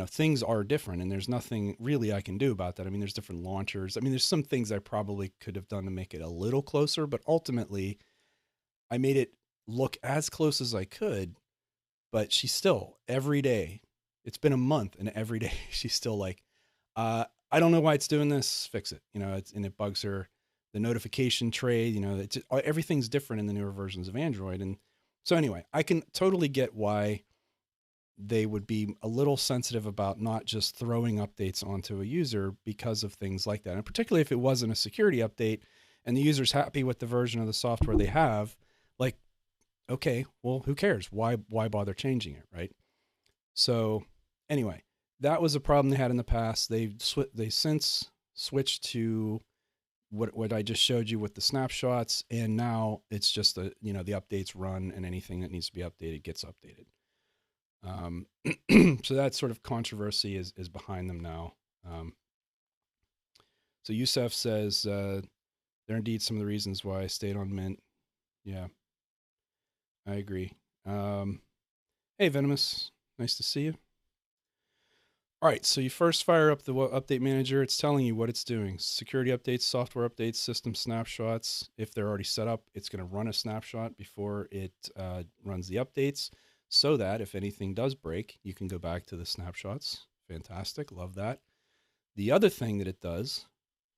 things are different, and there's nothing really I can do about that. I mean, there's different launchers. I mean, there's some things I probably could have done to make it a little closer, but ultimately I made it look as close as I could, but she's still every day. It's been a month, and every day she's still like, I don't know why it's doing this. Fix it. And it bugs her. The notification tray, everything's different in the newer versions of Android. And so anyway, I can totally get why they would be a little sensitive about not just throwing updates onto a user because of things like that. And particularly if it wasn't a security update and the user's happy with the version of the software they have, like, okay, well, who cares? Why bother changing it, right? So anyway, that was a problem they had in the past. They since switched to what I just showed you with the snapshots, and now it's just the updates run, and anything that needs to be updated gets updated. So that sort of controversy is behind them now. So Yusef says there are indeed some of the reasons why I stayed on Mint. Yeah, I agree. Hey, Venomous, nice to see you. All right, so you first fire up the update manager. It's telling you what it's doing. Security updates, software updates, system snapshots. If they're already set up, it's going to run a snapshot before it runs the updates, so that if anything does break, you can go back to the snapshots. Fantastic, love that. The other thing that it does,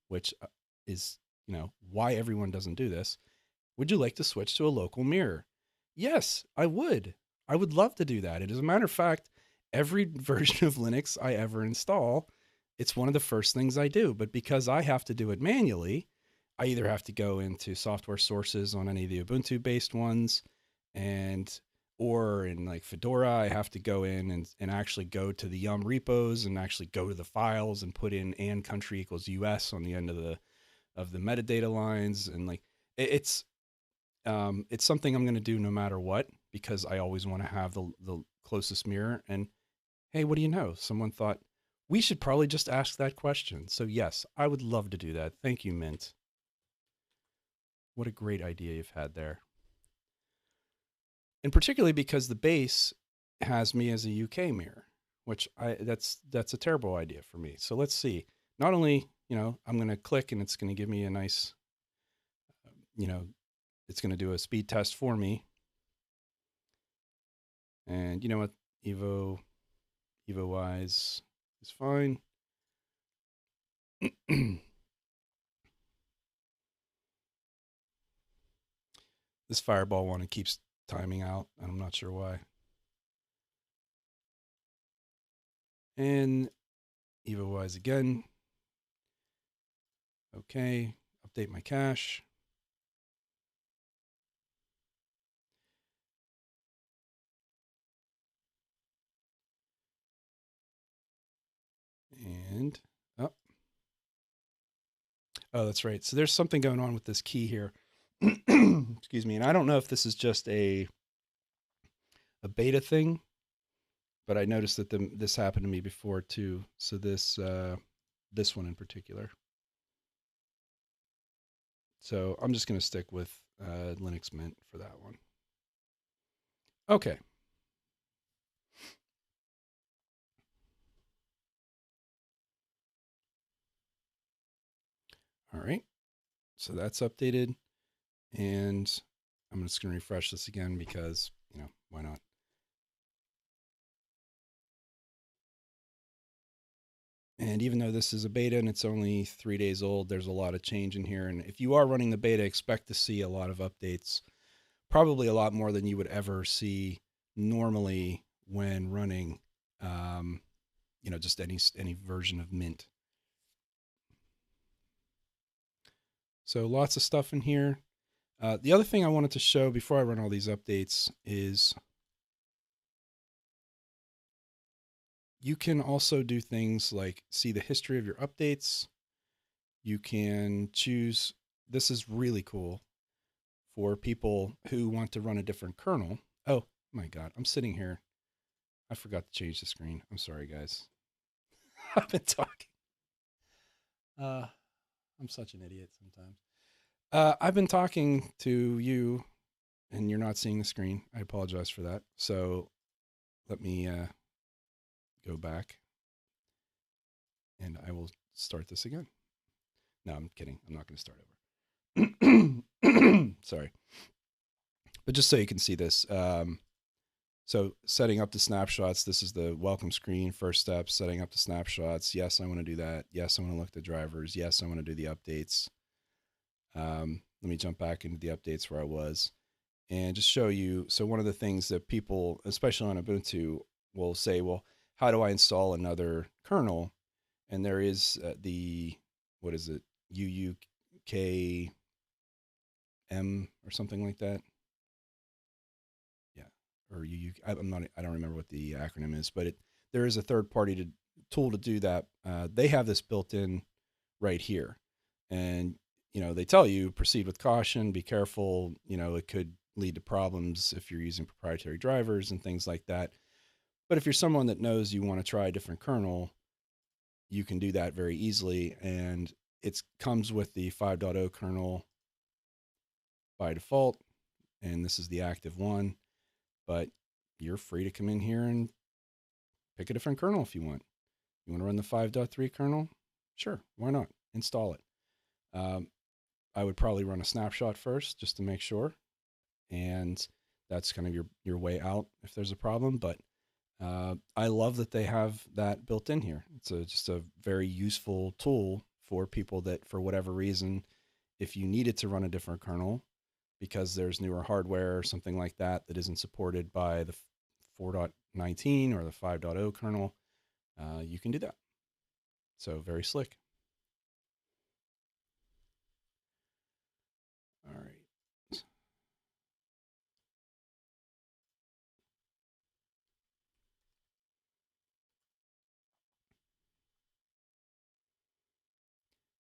which is, why everyone doesn't do this, would you like to switch to a local mirror? Yes, I would. I would love to do that. And as a matter of fact, every version of Linux I ever install, it's one of the first things I do. But because I have to do it manually, I either have to go into software sources on any of the Ubuntu-based ones, or in like Fedora, I have to go in and actually go to the Yum repos and actually go to the files and put in and country equals US on the end of the metadata lines. And like it's something I'm going to do no matter what, because I always want to have the closest mirror. And hey, what do you know? Someone thought we should probably just ask that question. So yes, I would love to do that. Thank you, Mint. What a great idea you've had there. And particularly because the base has me as a UK mirror, which that's a terrible idea for me. So let's see. Not only, I'm going to click and it's going to give me a nice, it's going to do a speed test for me. And you know what? EvoWise is fine. This Fireball one, it keeps timing out, and I'm not sure why. And EvoWise again. Okay, update my cache. And oh, that's right. So there's something going on with this key here. Excuse me. And I don't know if this is just a beta thing, but I noticed that this happened to me before too. So this one in particular. So I'm just going to stick with Linux Mint for that one. Okay. All right. So that's updated. And I'm just going to refresh this again because, why not? And even though this is a beta and it's only 3 days old, there's a lot of change in here. And if you are running the beta, expect to see a lot of updates, probably a lot more than you would ever see normally when running, just any version of Mint. So lots of stuff in here. The other thing I wanted to show before I run all these updates is you can also do things like see the history of your updates. You can choose, this is really cool for people who want to run a different kernel. Oh my God, I'm sitting here. I forgot to change the screen. I'm sorry, guys. I've been talking. I'm such an idiot sometimes. I've been talking to you and you're not seeing the screen. I apologize for that. So let me go back and I will start this again. No, I'm kidding. I'm not going to start over. Sorry. But just so you can see this. So setting up the snapshots, this is the welcome screen, first step, setting up the snapshots. Yes, I want to do that. Yes, I want to look at the drivers. Yes, I want to do the updates. Let me jump back into the updates where I was and just show you. So one of the things that people, especially on Ubuntu, will say, well, how do I install another kernel? And there is what is it? UUKM or something like that. Yeah. Or I don't remember what the acronym is, but there is a third party tool to do that. They have this built in right here. And, they tell you proceed with caution, be careful, it could lead to problems if you're using proprietary drivers and things like that. But if you're someone that knows you want to try a different kernel, you can do that very easily. And it comes with the 5.0 kernel by default. And this is the active one, but you're free to come in here and pick a different kernel if you want. You want to run the 5.3 kernel? Sure, why not? Install it. I would probably run a snapshot first just to make sure. And that's kind of your way out if there's a problem. But I love that they have that built in here. It's just a very useful tool for people that, for whatever reason, if you needed to run a different kernel because there's newer hardware or something like that that isn't supported by the 4.19 or the 5.0 kernel, you can do that. So very slick. All right.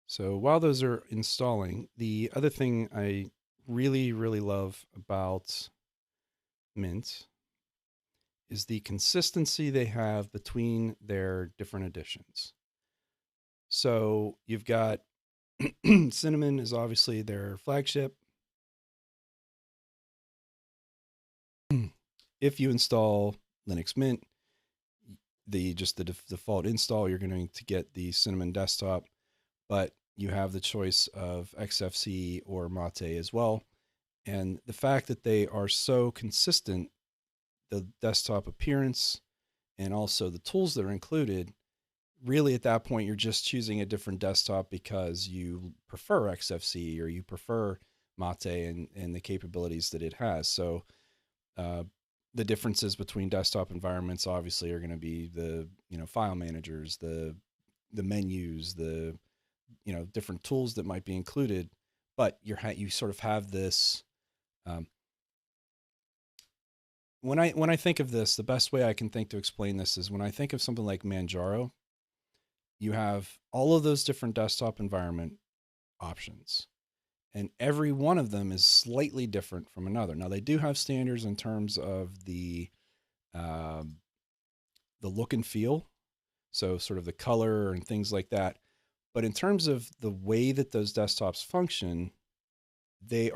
So while those are installing, the other thing I really, really love about Mint is the consistency they have between their different editions. So you've got Cinnamon is obviously their flagship. If you install Linux Mint, the default install, you're going to get the Cinnamon desktop, but you have the choice of XFC or Mate as well. And the fact that they are so consistent, the desktop appearance and also the tools that are included, really at that point, you're just choosing a different desktop because you prefer XFC or you prefer Mate and the capabilities that it has. So the differences between desktop environments obviously are going to be the file managers, the menus, the different tools that might be included, but you sort of have this. When I think of this, the best way I can think to explain this is when I think of something like Manjaro, you have all of those different desktop environment options, and every one of them is slightly different from another. Now they do have standards in terms of the look and feel, so sort of the color and things like that. But in terms of the way that those desktops function, they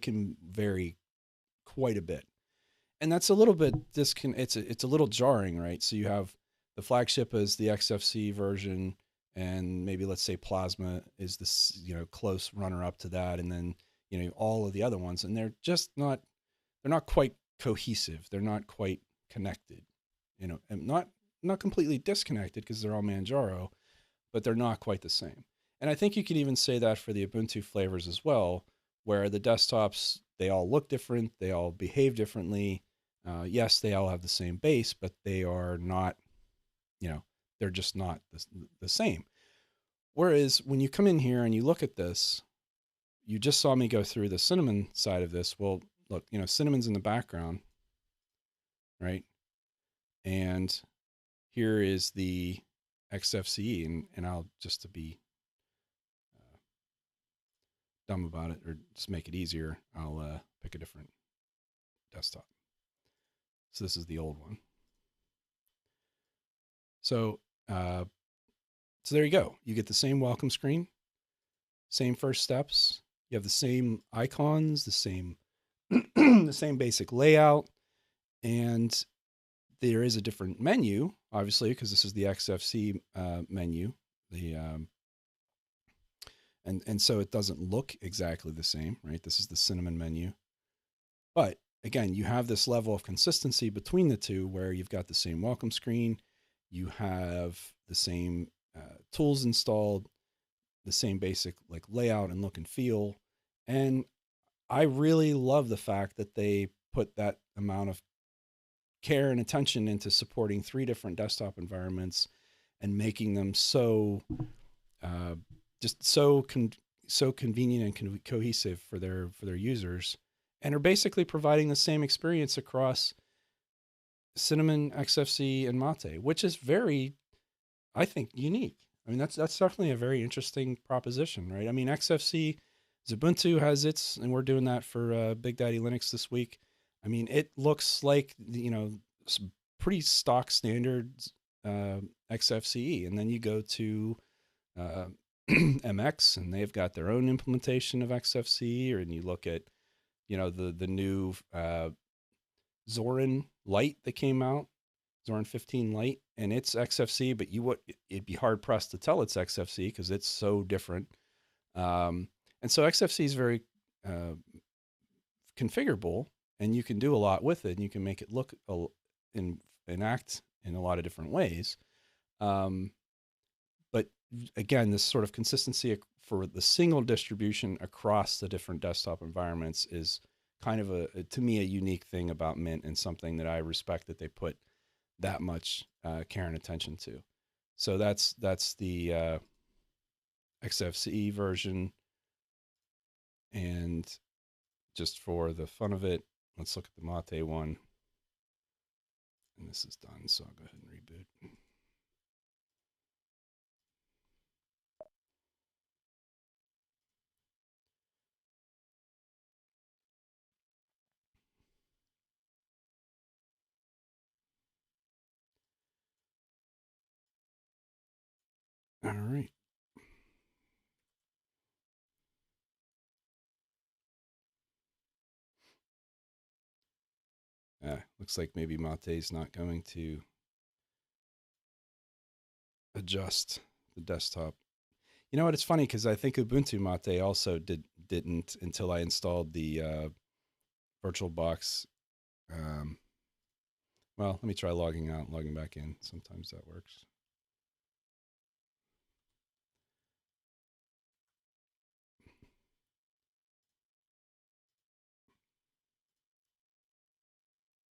can vary quite a bit, and that's a little bit it's a little jarring, right? So you have the flagship as the XFC version, and maybe let's say Plasma is this close runner up to that, and then all of the other ones, and they're not quite cohesive. They're not quite connected, and not completely disconnected because they're all Manjaro, but they're not quite the same. And I think you could even say that for the Ubuntu flavors as well, where the desktops, they all look different, they all behave differently. Yes, they all have the same base, but they are not, they're just not the same. Whereas when you come in here and you look at this, you just saw me go through the Cinnamon side of this. Well, look, Cinnamon's in the background, right? And here is the XFCE, and I'll just to be dumb about it or just make it easier, I'll pick a different desktop. So this is the old one. So so there you go. You get the same welcome screen, same first steps. You have the same icons, the same the same basic layout, and there is a different menu, obviously, because this is the XFC menu. The and so it doesn't look exactly the same, right? This is the Cinnamon menu, but again, you have this level of consistency between the two, where you've got the same welcome screen, you have the same tools installed, the same basic like layout and look and feel, and I really love the fact that they put that amount of care and attention into supporting 3 different desktop environments and making them so just so convenient and cohesive for their users, and are basically providing the same experience across Cinnamon, XFC, and Mate, which is very, I think, unique. I mean, that's definitely a very interesting proposition, right? I mean, XFC, Ubuntu has its, and we're doing that for Big Daddy Linux this week. I mean, it looks like, pretty stock standard XFCE. And then you go to MX, and they've got their own implementation of XFCE, and you look at, the new Zorin Lite that came out, Zorin 15 Lite, and it's XFC, but it'd be hard pressed to tell it's XFC because it's so different. And so XFC is very configurable, and you can do a lot with it, and you can make it look and act in a lot of different ways. But again, this sort of consistency for the single distribution across the different desktop environments is kind of to me, a unique thing about Mint, and something that I respect that they put that much care and attention to. So that's the XFCE version. And just for the fun of it, let's look at the Mate one. And this is done, so I'll go ahead and reboot. All right. Looks like maybe Mate's not going to adjust the desktop. You know what? It's funny because I think Ubuntu Mate also didn't until I installed the VirtualBox. Well, let me try logging out and logging back in. Sometimes that works.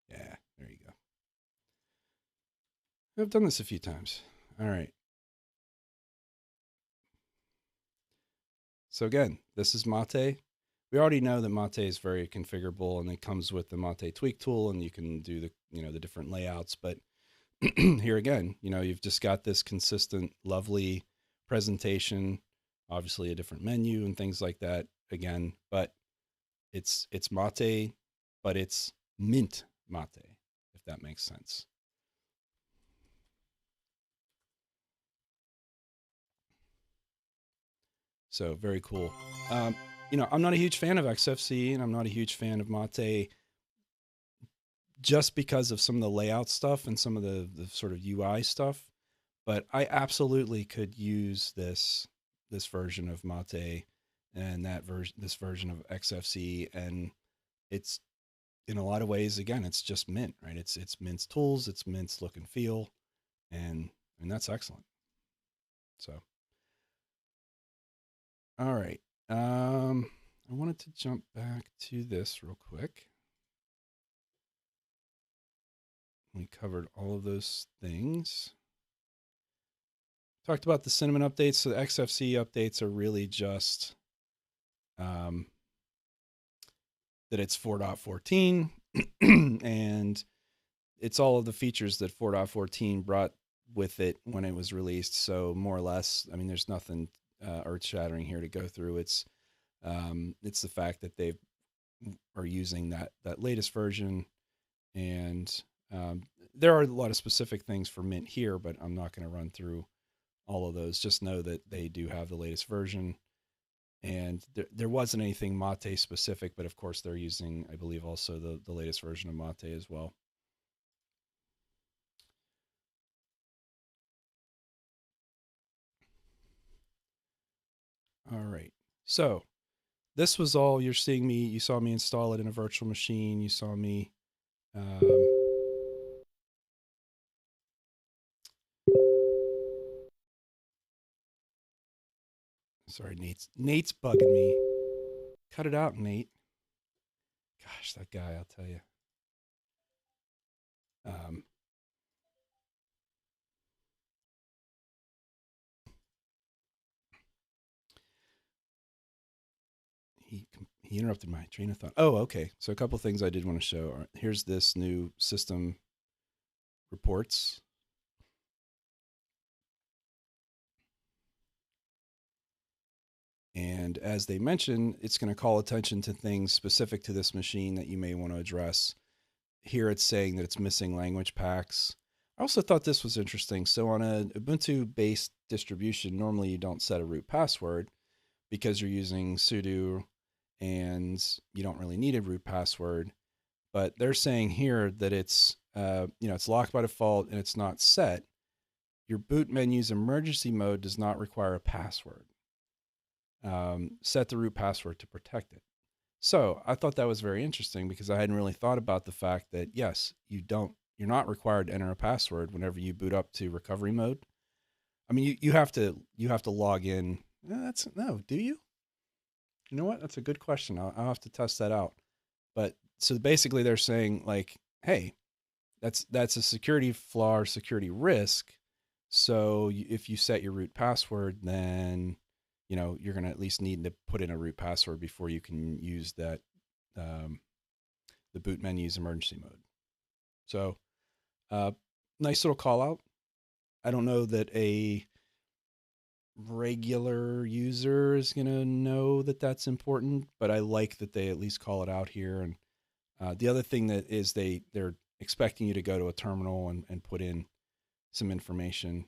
Yeah, there you go. I've done this a few times. All right. So again, this is Mate. We already know that Mate is very configurable, and it comes with the Mate tweak tool, and you can do the different layouts. But here again, you've just got this consistent, lovely presentation, obviously a different menu and things like that again, but it's Mate, but it's Mint Mate, if that makes sense. So very cool. I'm not a huge fan of XFC, and I'm not a huge fan of Mate, just because of some of the layout stuff and some of the sort of UI stuff. But I absolutely could use this version of Mate and this version of XFC, and it's, in a lot of ways, again, it's just Mint, right? It's Mint's tools, it's Mint's look and feel, and that's excellent. So, all right. I wanted to jump back to this real quick. We covered all of those things. Talked about the cinnamon updates. So the XFC updates are really just that it's 4.14 and it's all of the features that 4.14 brought with it when it was released. So more or less, I mean, there's nothing earth-shattering here to go through. It's the fact that they are using that latest version, and there are a lot of specific things for Mint here, but I'm not going to run through all of those. Just know that they do have the latest version, and there wasn't anything Mate specific, but of course they're using, I believe, also the latest version of Mate as well. All right. So this was all you're seeing me. You saw me install it in a virtual machine. You saw me. Sorry, Nate's bugging me. Cut it out, Nate. Gosh, that guy, I'll tell you. He interrupted my train of thought. Oh, okay. So a couple things I did want to show. Here's this new system reports. And as they mentioned, it's going to call attention to things specific to this machine that you may want to address. Here it's saying that it's missing language packs. I also thought this was interesting. So on a Ubuntu-based distribution, normally you don't set a root password because you're using sudo and you don't really need a root password. But they're saying here that it's it's locked by default and it's not set. Your boot menu's emergency mode does not require a password. Set the root password to protect it. So I thought that was very interesting because I hadn't really thought about the fact that yes, you're not required to enter a password whenever you boot up to recovery mode. I mean, you have to log in. Do you? You know what? That's a good question. I'll have to test that out. But so basically, they're saying like, hey, that's a security flaw or security risk. So if you set your root password, then you're going to at least need to put in a root password before you can use that the boot menu's emergency mode. So nice little call out. I don't know that a regular user is going to know that that's important, but I like that they at least call it out here. And the other thing that is they're expecting you to go to a terminal and put in some information.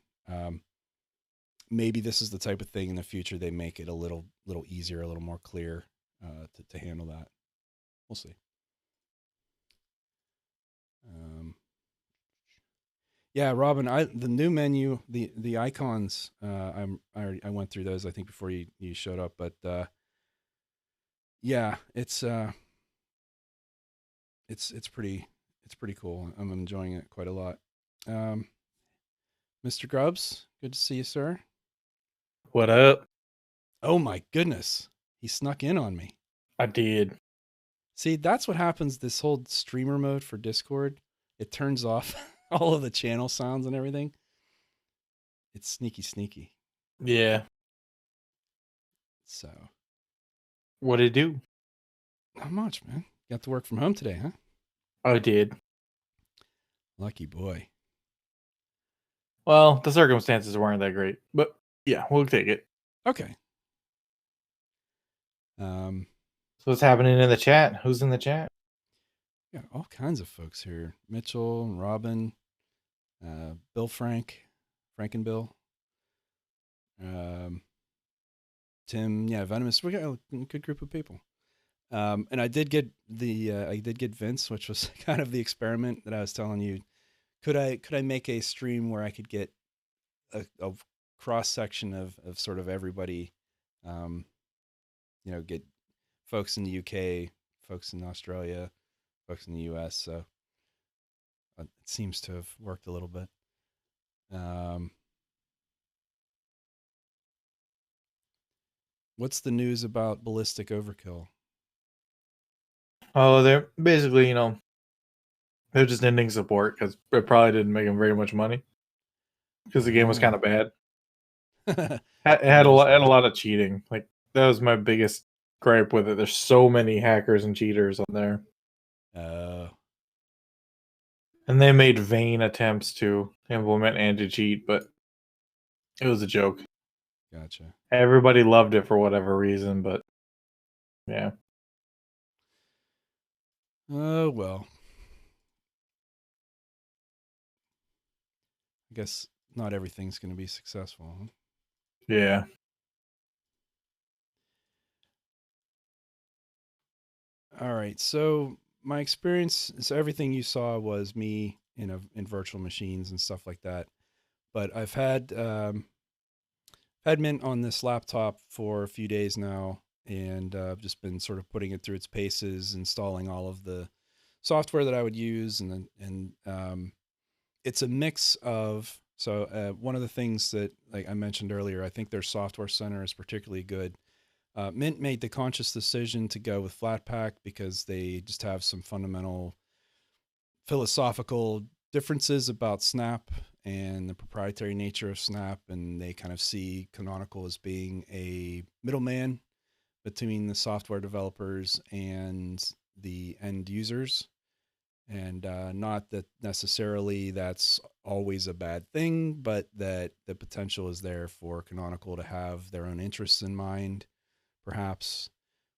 Maybe this is the type of thing in the future they make it a little easier, a little more clear to handle that. We'll see. Yeah, Robin, the new menu, the icons, I went through those I think before you showed up, but yeah, it's pretty cool. I'm enjoying it quite a lot. Mr. Grubbs, good to see you, sir. What up? Oh my goodness, he snuck in on me. I did. See, that's what happens. This whole streamer mode for Discord, it turns off all of the channel sounds and everything. It's sneaky. Yeah. So, What did it do? not much, man. Got to work from home today, huh? I did. Lucky boy. Well, the circumstances weren't that great, but yeah, we'll take it. Okay. So what's happening in the chat? Who's in the chat? Yeah, all kinds of folks here. Mitchell and Robin, Bill Frank and Bill. Tim, yeah, Venomous. We got a good group of people. And I did get Vince, which was kind of the experiment that I was telling you. Could I make a stream where I could get a cross section of sort of everybody, get folks in the UK, folks in Australia, folks in the US. So it seems to have worked a little bit. What's the news about Ballistic Overkill? Oh, they're basically, they're just ending support because it probably didn't make them very much money because the game was kind Oh. of bad. I It noticed had a that. lot of cheating. Like that was my biggest gripe with it. There's so many hackers and cheaters on there, Uh, and they made vain attempts to implement anti-cheat, but it was a joke. gotcha. Everybody loved it for whatever reason, but yeah, Oh, well. I guess not everything's going to be successful. Huh? yeah. All right. So my experience, so everything you saw was me in virtual machines and stuff like that. But I've had Mint on this laptop for a few days now, and I've just been sort of putting it through its paces, installing all of the software that I would use, and it's a mix of. So one of the things that, like I mentioned earlier, I think their software center is particularly good. Mint made the conscious decision to go with Flatpak because they just have some fundamental philosophical differences about Snap and the proprietary nature of Snap, and they kind of see Canonical as being a middleman between the software developers and the end users. And not that necessarily that's always a bad thing, but that the potential is there for Canonical to have their own interests in mind, perhaps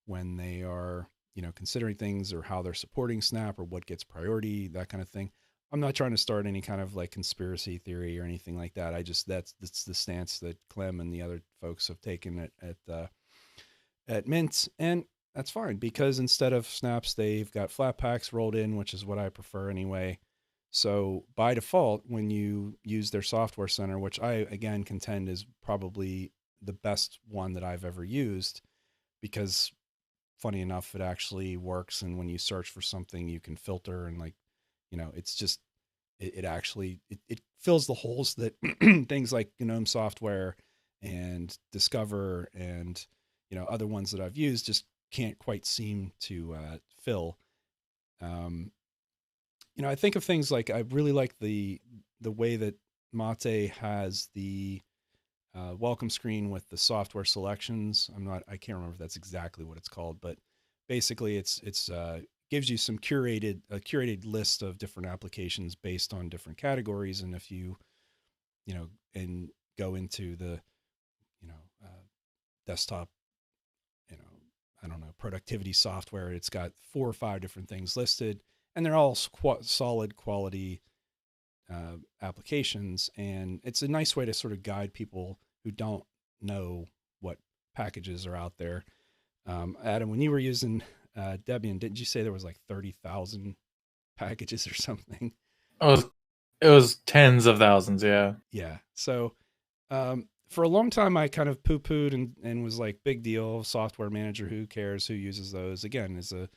when they are, considering things or how they're supporting Snap or what gets priority, that kind of thing. I'm not trying to start any kind of like conspiracy theory or anything like that. I just that's the stance that Clem and the other folks have taken at Mint, and that's fine because instead of snaps, they've got flat packs rolled in, which is what I prefer anyway. So by default, when you use their software center, which I again contend is probably the best one that I've ever used, because funny enough, it actually works. And when you search for something, you can filter and like, it's just it actually it fills the holes that things like GNOME software and Discover and other ones that I've used just can't quite seem to fill. Um, I think of things like I really like the way that Mate has the welcome screen with the software selections. I can't remember if that's exactly what it's called, but basically it's gives you some curated list of different applications based on different categories. And if and go into the, you know, uh, desktop, you know, I don't know, productivity software, it's got 4 or 5 different things listed and they're all solid quality applications, and it's a nice way to sort of guide people who don't know what packages are out there. Adam, when you were using Debian, didn't you say there was like 30,000 packages or something? It was tens of thousands. Yeah. Yeah. So for a long time, I kind of poo pooed and was like, big deal, software manager, who cares, who uses those? Again, as a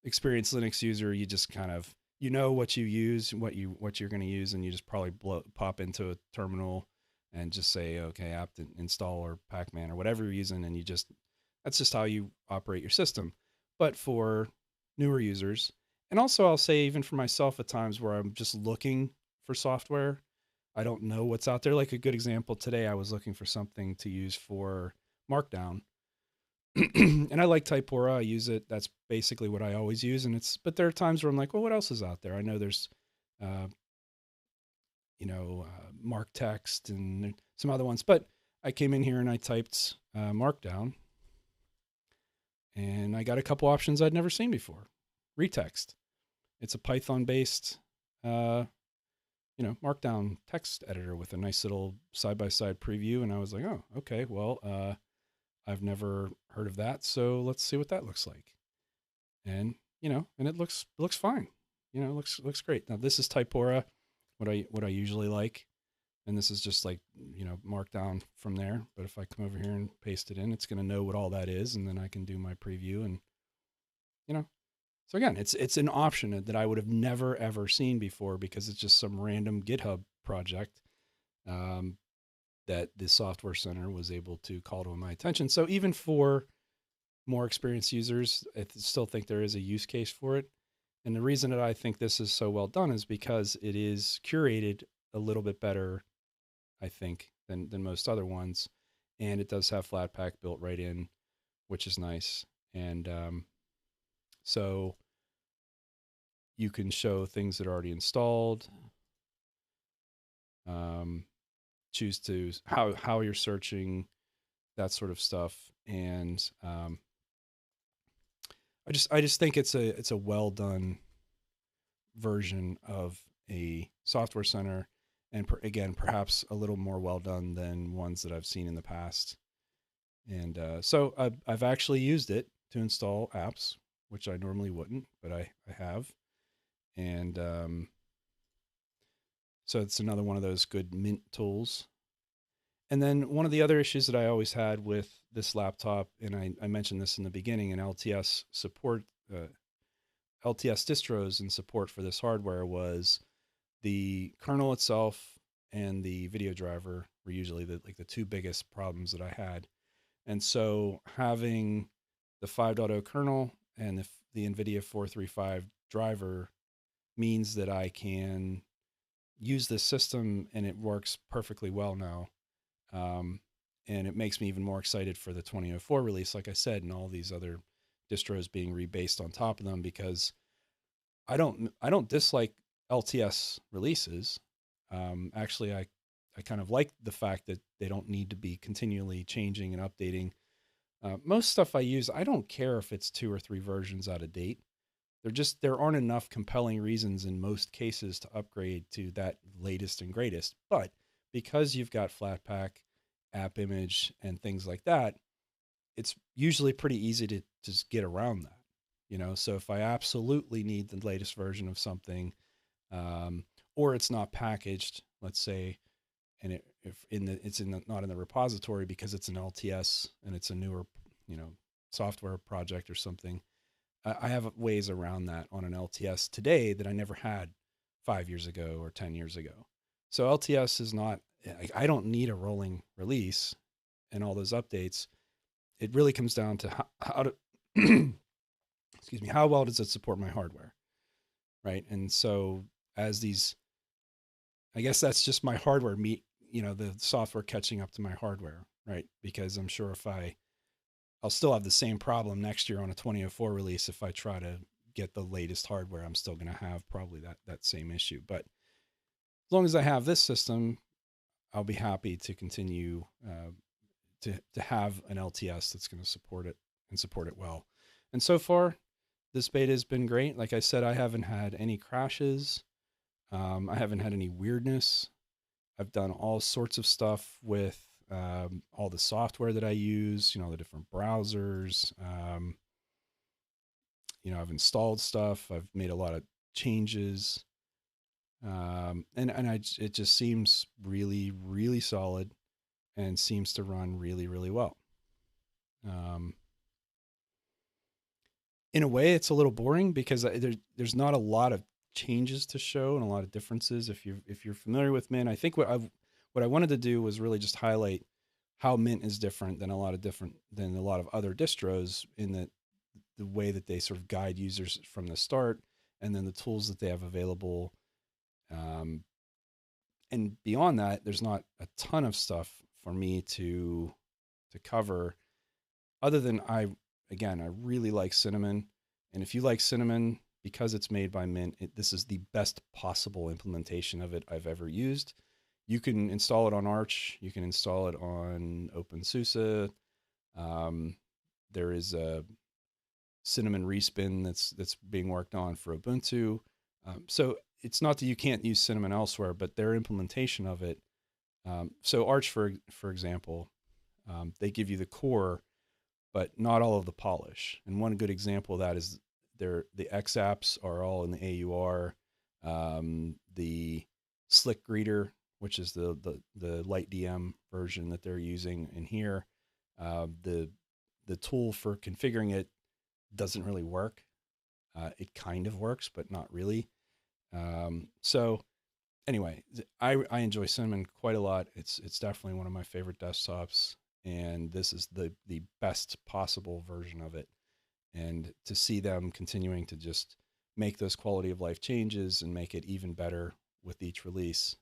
experienced Linux user, you just kind of what you use, what you're going to use, and you just probably pop into a terminal and just say, okay, apt install or Pacman or whatever you're using, and that's just how you operate your system. But for newer users, and also I'll say even for myself at times where I'm just looking for software, I don't know what's out there. Like a good example today, I was looking for something to use for Markdown, and I like Typora. I use it. That's basically what I always use. But there are times where I'm like, well, what else is out there? I know there's, uh, Mark Text and some other ones, but I came in here and I typed Markdown, and I got a couple options I'd never seen before. Retext. It's a Python based, Markdown text editor with a nice little side by side preview. And I was like, oh, okay, well, I've never heard of that. So let's see what that looks like. And and it looks fine. It looks great. Now this is Typora, what I usually like, and this is just like Markdown from there. But if I come over here and paste it in, it's going to know what all that is, and then I can do my preview, and you know. So again, it's an option that I would have never ever seen before because it's just some random GitHub project. Um, that the software center was able to call to my attention. So even for more experienced users, I still think there is a use case for it. And the reason that I think this is so well done is because it is curated a little bit better, I think, than most other ones. And it does have Flatpak built right in, which is nice. And so you can show things that are already installed, choose to how you're searching, that sort of stuff. And I just think it's a well done version of a software center, and again, perhaps a little more well done than ones that I've seen in the past. And so I've actually used it to install apps, which I normally wouldn't, but I have. And so it's another one of those good Mint tools. And then one of the other issues that I always had with this laptop, and I mentioned this in the beginning, and LTS support, LTS distros and support for this hardware, was the kernel itself and the video driver were usually the two biggest problems that I had. And so having the 5.0 kernel and the NVIDIA 435 driver means that I can use this system, and it works perfectly well now. And it makes me even more excited for the 2004 release, like I said, and all these other distros being rebased on top of them, because I don't dislike LTS releases. Actually, I kind of like the fact that they don't need to be continually changing and updating. Most stuff I use, I don't care if it's 2 or 3 versions out of date. There aren't enough compelling reasons in most cases to upgrade to that latest and greatest. But because you've got Flatpak, App Image, and things like that, it's usually pretty easy to just get around that. So if I absolutely need the latest version of something, or it's not packaged, let's say, and not in the repository because it's an LTS and it's a newer, software project or something, I have ways around that on an LTS today that I never had 5 years ago or 10 years ago. So LTS is not, I don't need a rolling release and all those updates. It really comes down to how to, excuse me, how well does it support my hardware, right? And so as these, I guess that's just my hardware the software catching up to my hardware, right? Because I'm sure I'll still have the same problem next year on a 2004 release. If I try to get the latest hardware, I'm still going to have probably that same issue. But as long as I have this system, I'll be happy to continue to have an LTS that's going to support it and support it well. And so far, this beta has been great. Like I said, I haven't had any crashes. I haven't had any weirdness. I've done all sorts of stuff with all the software that I use, the different browsers. I've installed stuff. I've made a lot of changes. It just seems really, really solid and seems to run really, really well. In a way, it's a little boring because there's not a lot of changes to show and a lot of differences. If you're familiar with Mint, I think what I wanted to do was really just highlight how Mint is different than a lot of other distros in that the way that they sort of guide users from the start, and then the tools that they have available. And beyond that, there's not a ton of stuff for me to cover, other than I really like Cinnamon. And if you like Cinnamon, because it's made by Mint, this is the best possible implementation of it I've ever used. You can install it on Arch. You can install it on OpenSUSE. There is a Cinnamon respin that's being worked on for Ubuntu. So it's not that you can't use Cinnamon elsewhere, but their implementation of it. So Arch, for example, they give you the core, but not all of the polish. And one good example of that is the X apps are all in the AUR. The Slick Greeter, which is the Light DM version that they're using in here, the tool for configuring it doesn't really work. It kind of works, but not really. So anyway, I enjoy Cinnamon quite a lot. It's definitely one of my favorite desktops, and this is the best possible version of it. And to see them continuing to just make those quality of life changes and make it even better with each release,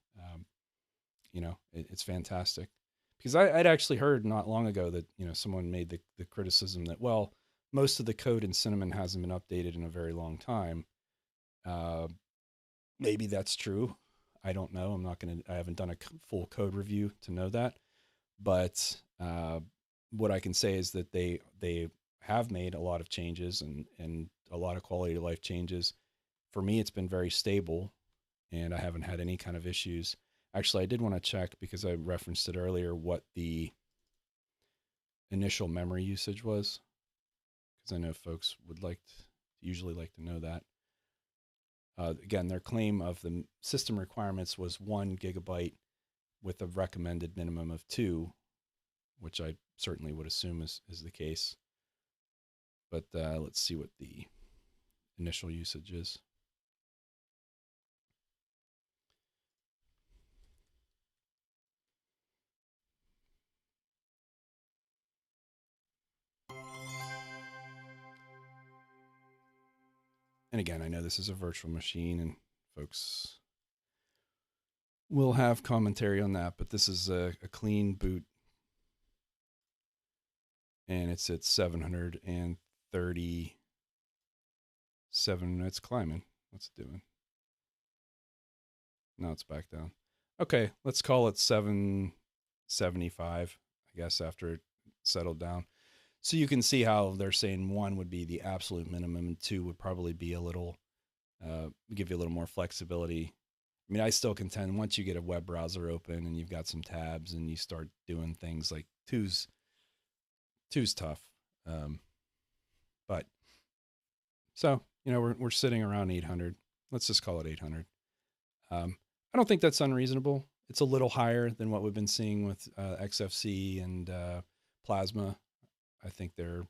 it's fantastic. Because I'd actually heard not long ago that someone made the criticism that, well, most of the code in Cinnamon hasn't been updated in a very long time. Uh, Maybe that's true. I don't know. I haven't done a full code review to know that. But what I can say is that they have made a lot of changes and a lot of quality of life changes. For me, it's been very stable, and I haven't had any kind of issues. Actually, I did want to check because I referenced it earlier what the initial memory usage was, because I know folks would usually like to know that. Again, their claim of the system requirements was 1 GB with a recommended minimum of 2, which I certainly would assume is the case. But let's see what the initial usage is. And again, I know this is a virtual machine and folks will have commentary on that, but this is a clean boot and it's at 737. It's climbing. What's it doing? No, it's back down. Okay, let's call it 775, I guess, after it settled down. So you can see how they're saying 1 would be the absolute minimum and 2 would probably be give you a little more flexibility. I mean, I still contend once you get a web browser open and you've got some tabs and you start doing things like two's tough. But so, we're sitting around 800. Let's just call it 800. I don't think that's unreasonable. It's a little higher than what we've been seeing with XFC and Plasma. I think they're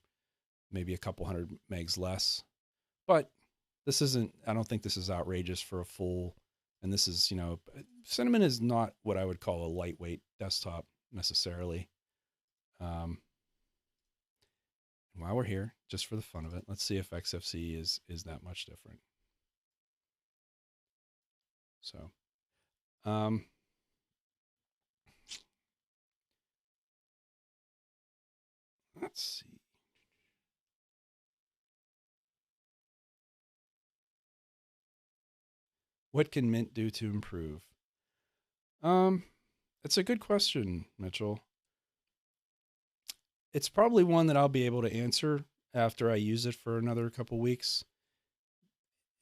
maybe a couple hundred megs less, but I don't think this is outrageous for a full, and this is, Cinnamon is not what I would call a lightweight desktop necessarily. While we're here, just for the fun of it, let's see if XFC is that much different. So, let's see. What can Mint do to improve? It's a good question, Mitchell. It's probably one that I'll be able to answer after I use it for another couple weeks.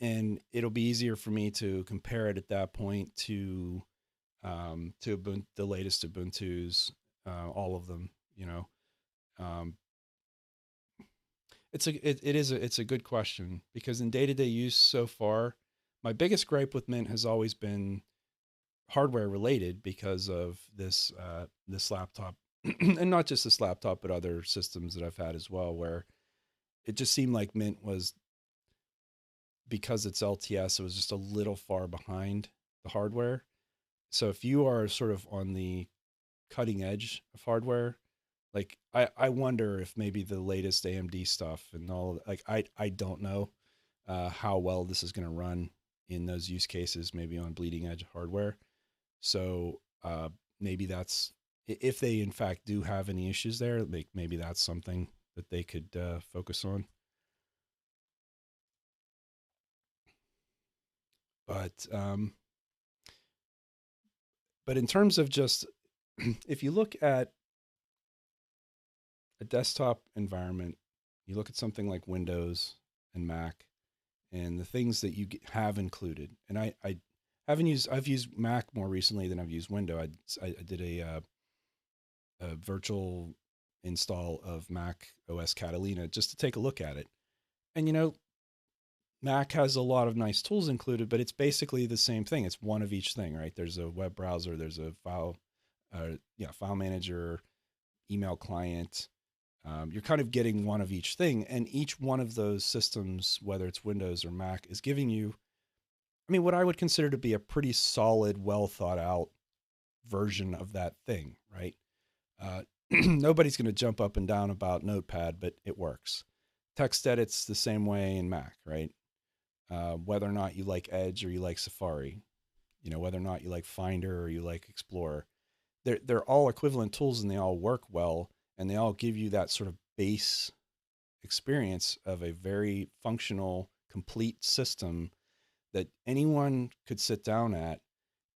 And it'll be easier for me to compare it at that point to Ubuntu, the latest Ubuntu's, all of them. It's a good question because in day-to-day use so far, my biggest gripe with Mint has always been hardware related because of this laptop, and not just this laptop, but other systems that I've had as well, where it just seemed like Mint was, because it's LTS, it was just a little far behind the hardware. So if you are sort of on the cutting edge of hardware, like I wonder if maybe the latest AMD stuff and all, like I don't know how well this is going to run in those use cases, maybe on bleeding edge hardware. So maybe that's, if they in fact do have any issues there, like maybe that's something that they could focus on. But in terms of just, if you look at a desktop environment, you look at something like Windows and Mac, and the things that you have included. And I've used Mac more recently than I've used Windows. I did a virtual install of Mac OS Catalina just to take a look at it. And Mac has a lot of nice tools included, but it's basically the same thing. It's one of each thing, right? There's a web browser, there's a file manager, email client. You're kind of getting one of each thing, and each one of those systems, whether it's Windows or Mac, is giving you I mean, what I would consider to be a pretty solid, well thought out version of that thing, right? Nobody's going to jump up and down about Notepad, but it works. Text edits the same way in Mac, right? Whether or not you like Edge or you like Safari, whether or not you like Finder or you like Explorer, they're all equivalent tools and they all work well and they all give you that sort of base experience of a very functional, complete system that anyone could sit down at.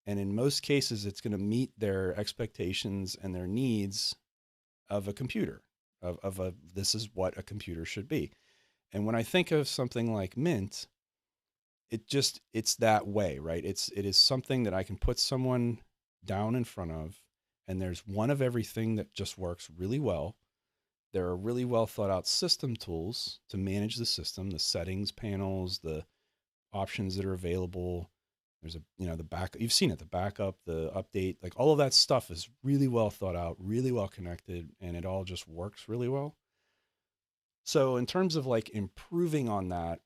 And in most cases, it's going to meet their expectations and their needs of a computer, this is what a computer should be. And when I think of something like Mint, it's that way, right? It is something that I can put someone down in front of, and there's one of everything that just works really well. There are really well thought out system tools to manage the system, the settings panels, the options that are available. There's the back, you've seen it, the backup, the update, like all of that stuff is really well thought out, really well connected, and it all just works really well. So in terms of like improving on that,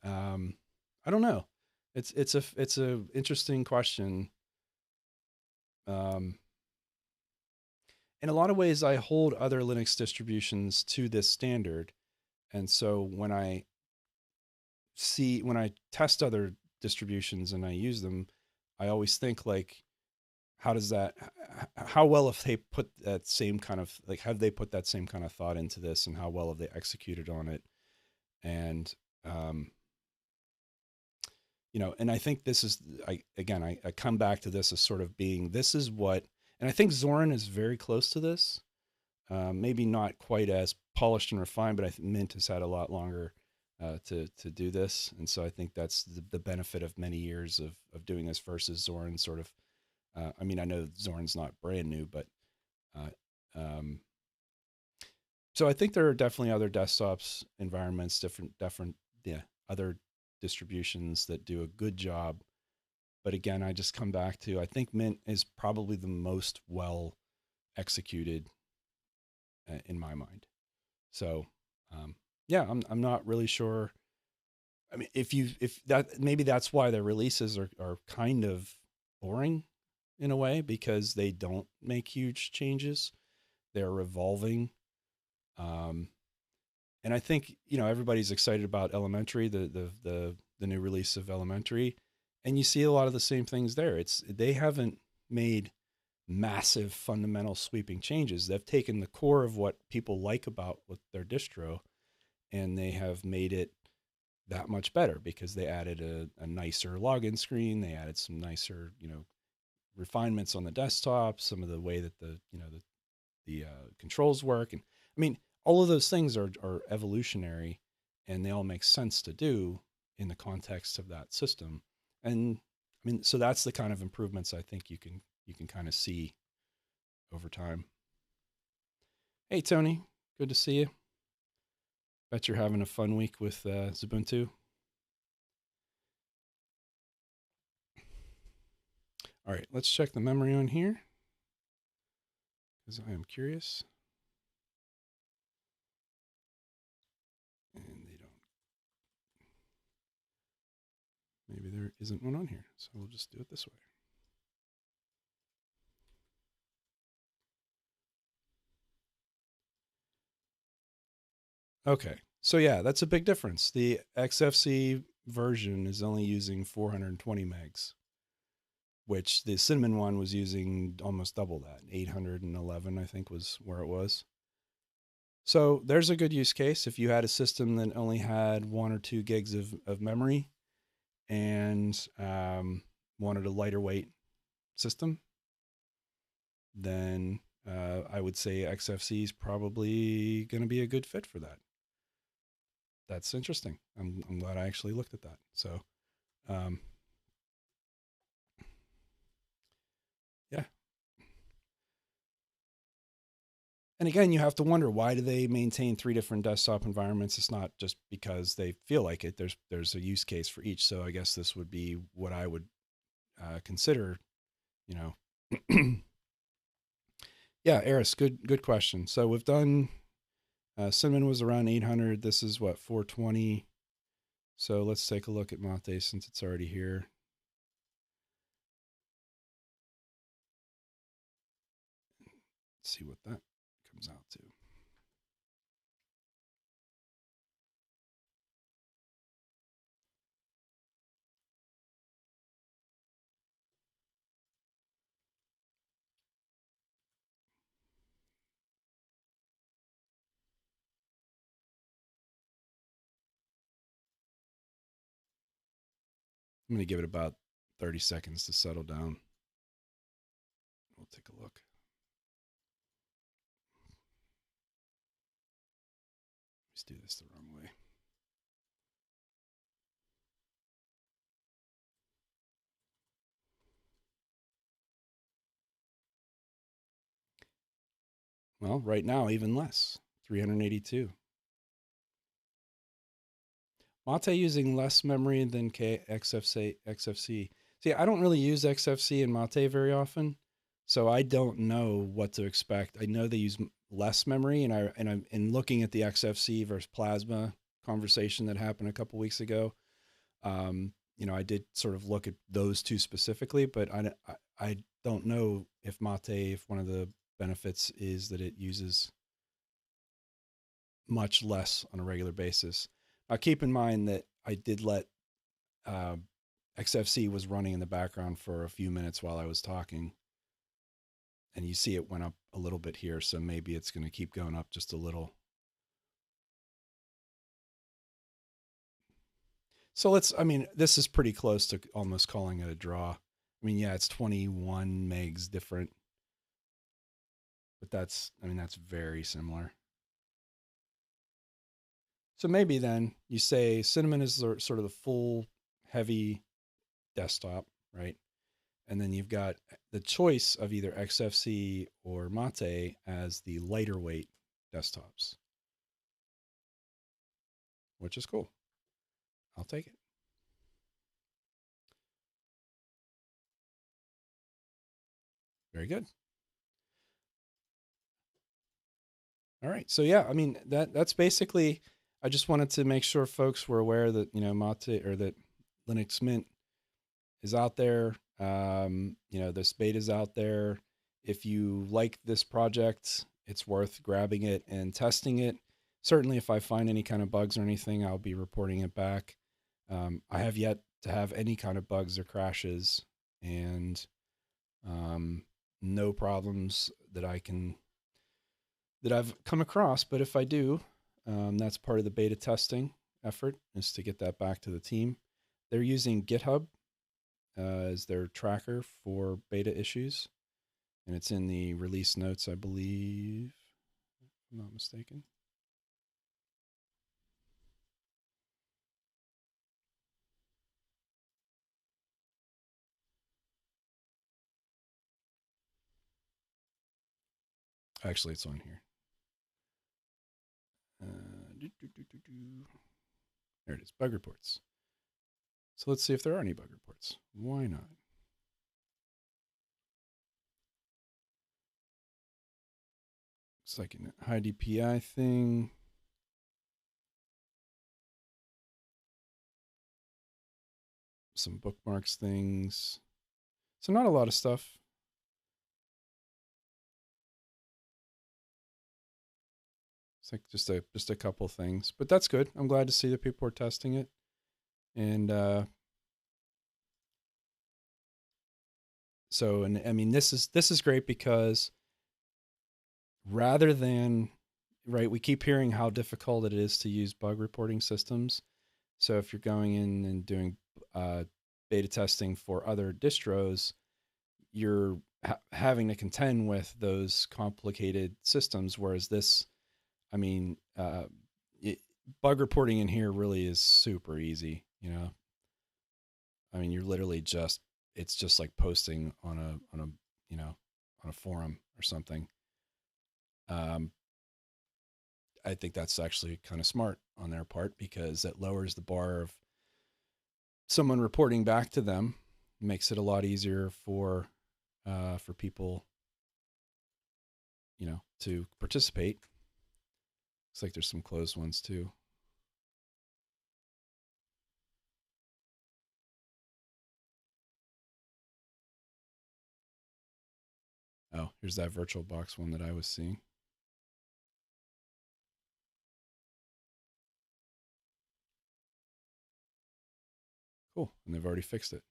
I don't know. It's a interesting question. In a lot of ways, I hold other Linux distributions to this standard, and so when I test other distributions and I use them, I always think like, how well have they put that same kind of like, have they put that same kind of thought into this, and how well have they executed on it? And and I think this is, I come back to this as sort of being, this is what, and I think Zorin is very close to this. Maybe not quite as polished and refined, but I think Mint has had a lot longer to do this, and so I think that's the benefit of many years of doing this versus Zorin. Sort of, I mean, I know Zorin's not brand new, but so I think there are definitely other desktops environments, different other distributions that do a good job. But again, I just come back to, I think Mint is probably the most well executed in my mind. So yeah, I'm not really sure. I mean, if that, maybe that's why the releases are kind of boring in a way, because they don't make huge changes. They're revolving. And I think, everybody's excited about Elementary, the new release of Elementary, and you see a lot of the same things there. They haven't made massive fundamental sweeping changes. They've taken the core of what people like about with their distro, and they have made it that much better because they added a nicer login screen. They added some nicer, refinements on the desktop, some of the way that the controls work. And I mean, all of those things are evolutionary, and they all make sense to do in the context of that system. And I mean, so that's the kind of improvements I think you can kind of see over time. Hey, Tony, good to see you. Bet you're having a fun week with Ubuntu. All right, let's check the memory on here, because I am curious. And they don't. Maybe there isn't one on here, so we'll just do it this way. Okay, so yeah, that's a big difference. The XFC version is only using 420 megs, which the Cinnamon one was using almost double that. 811, I think, was where it was. So there's a good use case. If you had a system that only had 1 or 2 gigs of memory and wanted a lighter weight system, then I would say XFC is probably going to be a good fit for that. That's interesting. I'm glad I actually looked at that. So, yeah. And again, you have to wonder, why do they maintain 3 different desktop environments? It's not just because they feel like it. There's a use case for each. So I guess this would be what I would consider, Yeah, Eris, good question. So we've done, Cinnamon was around 800. This is what, 420. So let's take a look at Mate since it's already here. See what that comes out to. I'm going to give it about 30 seconds to settle down. We'll take a look. Let's do this the wrong way. Well, right now, even less, 382. Mate using less memory than XFC. See, I don't really use XFC and Mate very often, so I don't know what to expect. I know they use less memory, and I'm in looking at the XFC versus Plasma conversation that happened a couple weeks ago. I did sort of look at those two specifically, but I don't know if Mate, if one of the benefits is that it uses much less on a regular basis. Now, keep in mind that I did let uh, XFC was running in the background for a few minutes while I was talking, and you see it went up a little bit here, so maybe it's going to keep going up just a little. So this is pretty close to almost calling it a draw. I mean, yeah, it's 21 megs different, but that's very similar. So maybe then you say Cinnamon is sort of the full heavy desktop, right? And then you've got the choice of either XFC or Mate as the lighter weight desktops, which is cool. I'll take it. Very good. All right. So yeah, I mean that's basically. I just wanted to make sure folks were aware that Mate or that Linux Mint is out there. This beta is out there. If you like this project, it's worth grabbing it and testing it. Certainly, if I find any kind of bugs or anything, I'll be reporting it back. I have yet to have any kind of bugs or crashes, and no problems that I've come across. But if I do, that's part of the beta testing effort, is to get that back to the team. They're using GitHub as their tracker for beta issues, and it's in the release notes, I believe, if I'm not mistaken. Actually, it's on here. There it is, bug reports. So let's see if there are any bug reports. Why not? It's like a high DPI thing. Some bookmarks things. So not a lot of stuff. It's like just a couple things, but that's good. I'm glad to see that people are testing it, and I mean this is great because rather than right, we keep hearing how difficult it is to use bug reporting systems. So if you're going in and doing beta testing for other distros, you're having to contend with those complicated systems. Whereas this, I mean, bug reporting in here really is super easy. I mean, you're literally it's just like posting on a forum or something. I think that's actually kind of smart on their part because it lowers the bar of someone reporting back to them, makes it a lot easier for people, to participate. Looks like there's some closed ones too. Oh, here's that VirtualBox one that I was seeing. Cool, and they've already fixed it.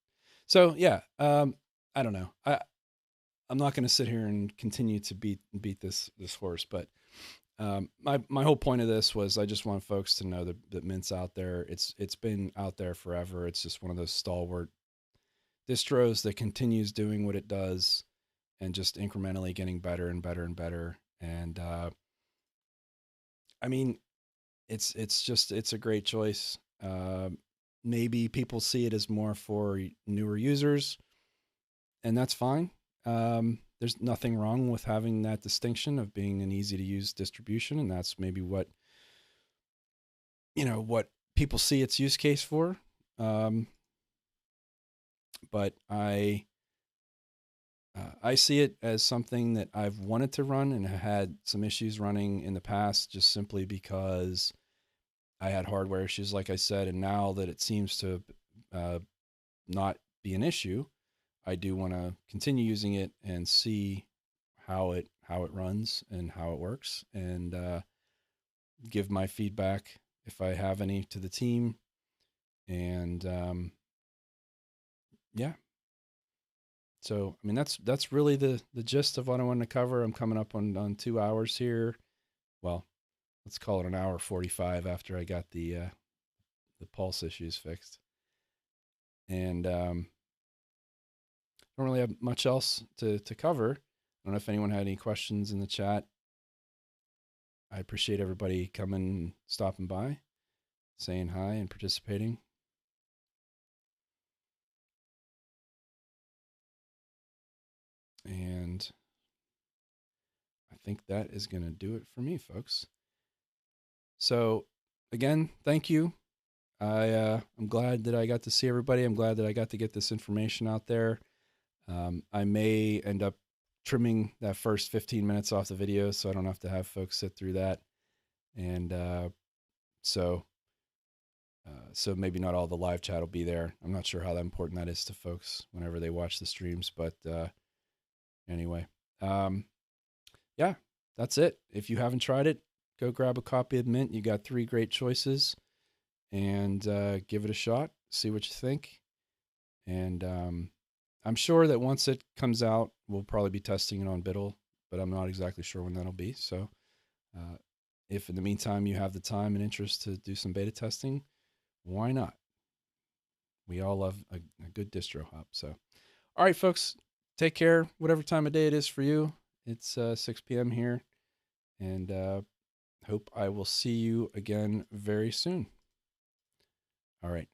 So yeah, I don't know. I'm not going to sit here and continue to beat this horse, but my whole point of this was I just want folks to know that Mint's out there. It's been out there forever. It's just one of those stalwart distros that continues doing what it does and just incrementally getting better and better and better. And I mean, it's a great choice. Maybe people see it as more for newer users, and that's fine. There's nothing wrong with having that distinction of being an easy to use distribution, and that's maybe what what people see its use case for. But I see it as something that I've wanted to run and had some issues running in the past, just simply because I had hardware issues, like I said, and now that it seems to not be an issue, I do want to continue using it and see how it runs and how it works, and give my feedback if I have any to the team. And yeah, so I mean that's really the gist of what I wanted to cover. I'm coming up on 2 hours here. Well, let's call it an hour 45 after I got the pulse issues fixed, and don't really have much else to cover. I don't know if anyone had any questions in the chat. I appreciate everybody coming, stopping by, saying hi, and participating. And I think that is going to do it for me, folks. So, again, thank you. I'm glad that I got to see everybody. I'm glad that I got to get this information out there. I may end up trimming that first 15 minutes off the video so I don't have to have folks sit through that. And so maybe not all the live chat will be there. I'm not sure how important that is to folks whenever they watch the streams, but anyway, yeah, that's it. If you haven't tried it, go grab a copy of Mint. You got 3 great choices, and give it a shot. See what you think. And I'm sure that once it comes out, we'll probably be testing it on Biddle, but I'm not exactly sure when that'll be. So if in the meantime you have the time and interest to do some beta testing, why not? We all love a good distro hop. So, all right, folks, take care. Whatever time of day it is for you, it's 6 p.m. here, and hope I will see you again very soon. All right.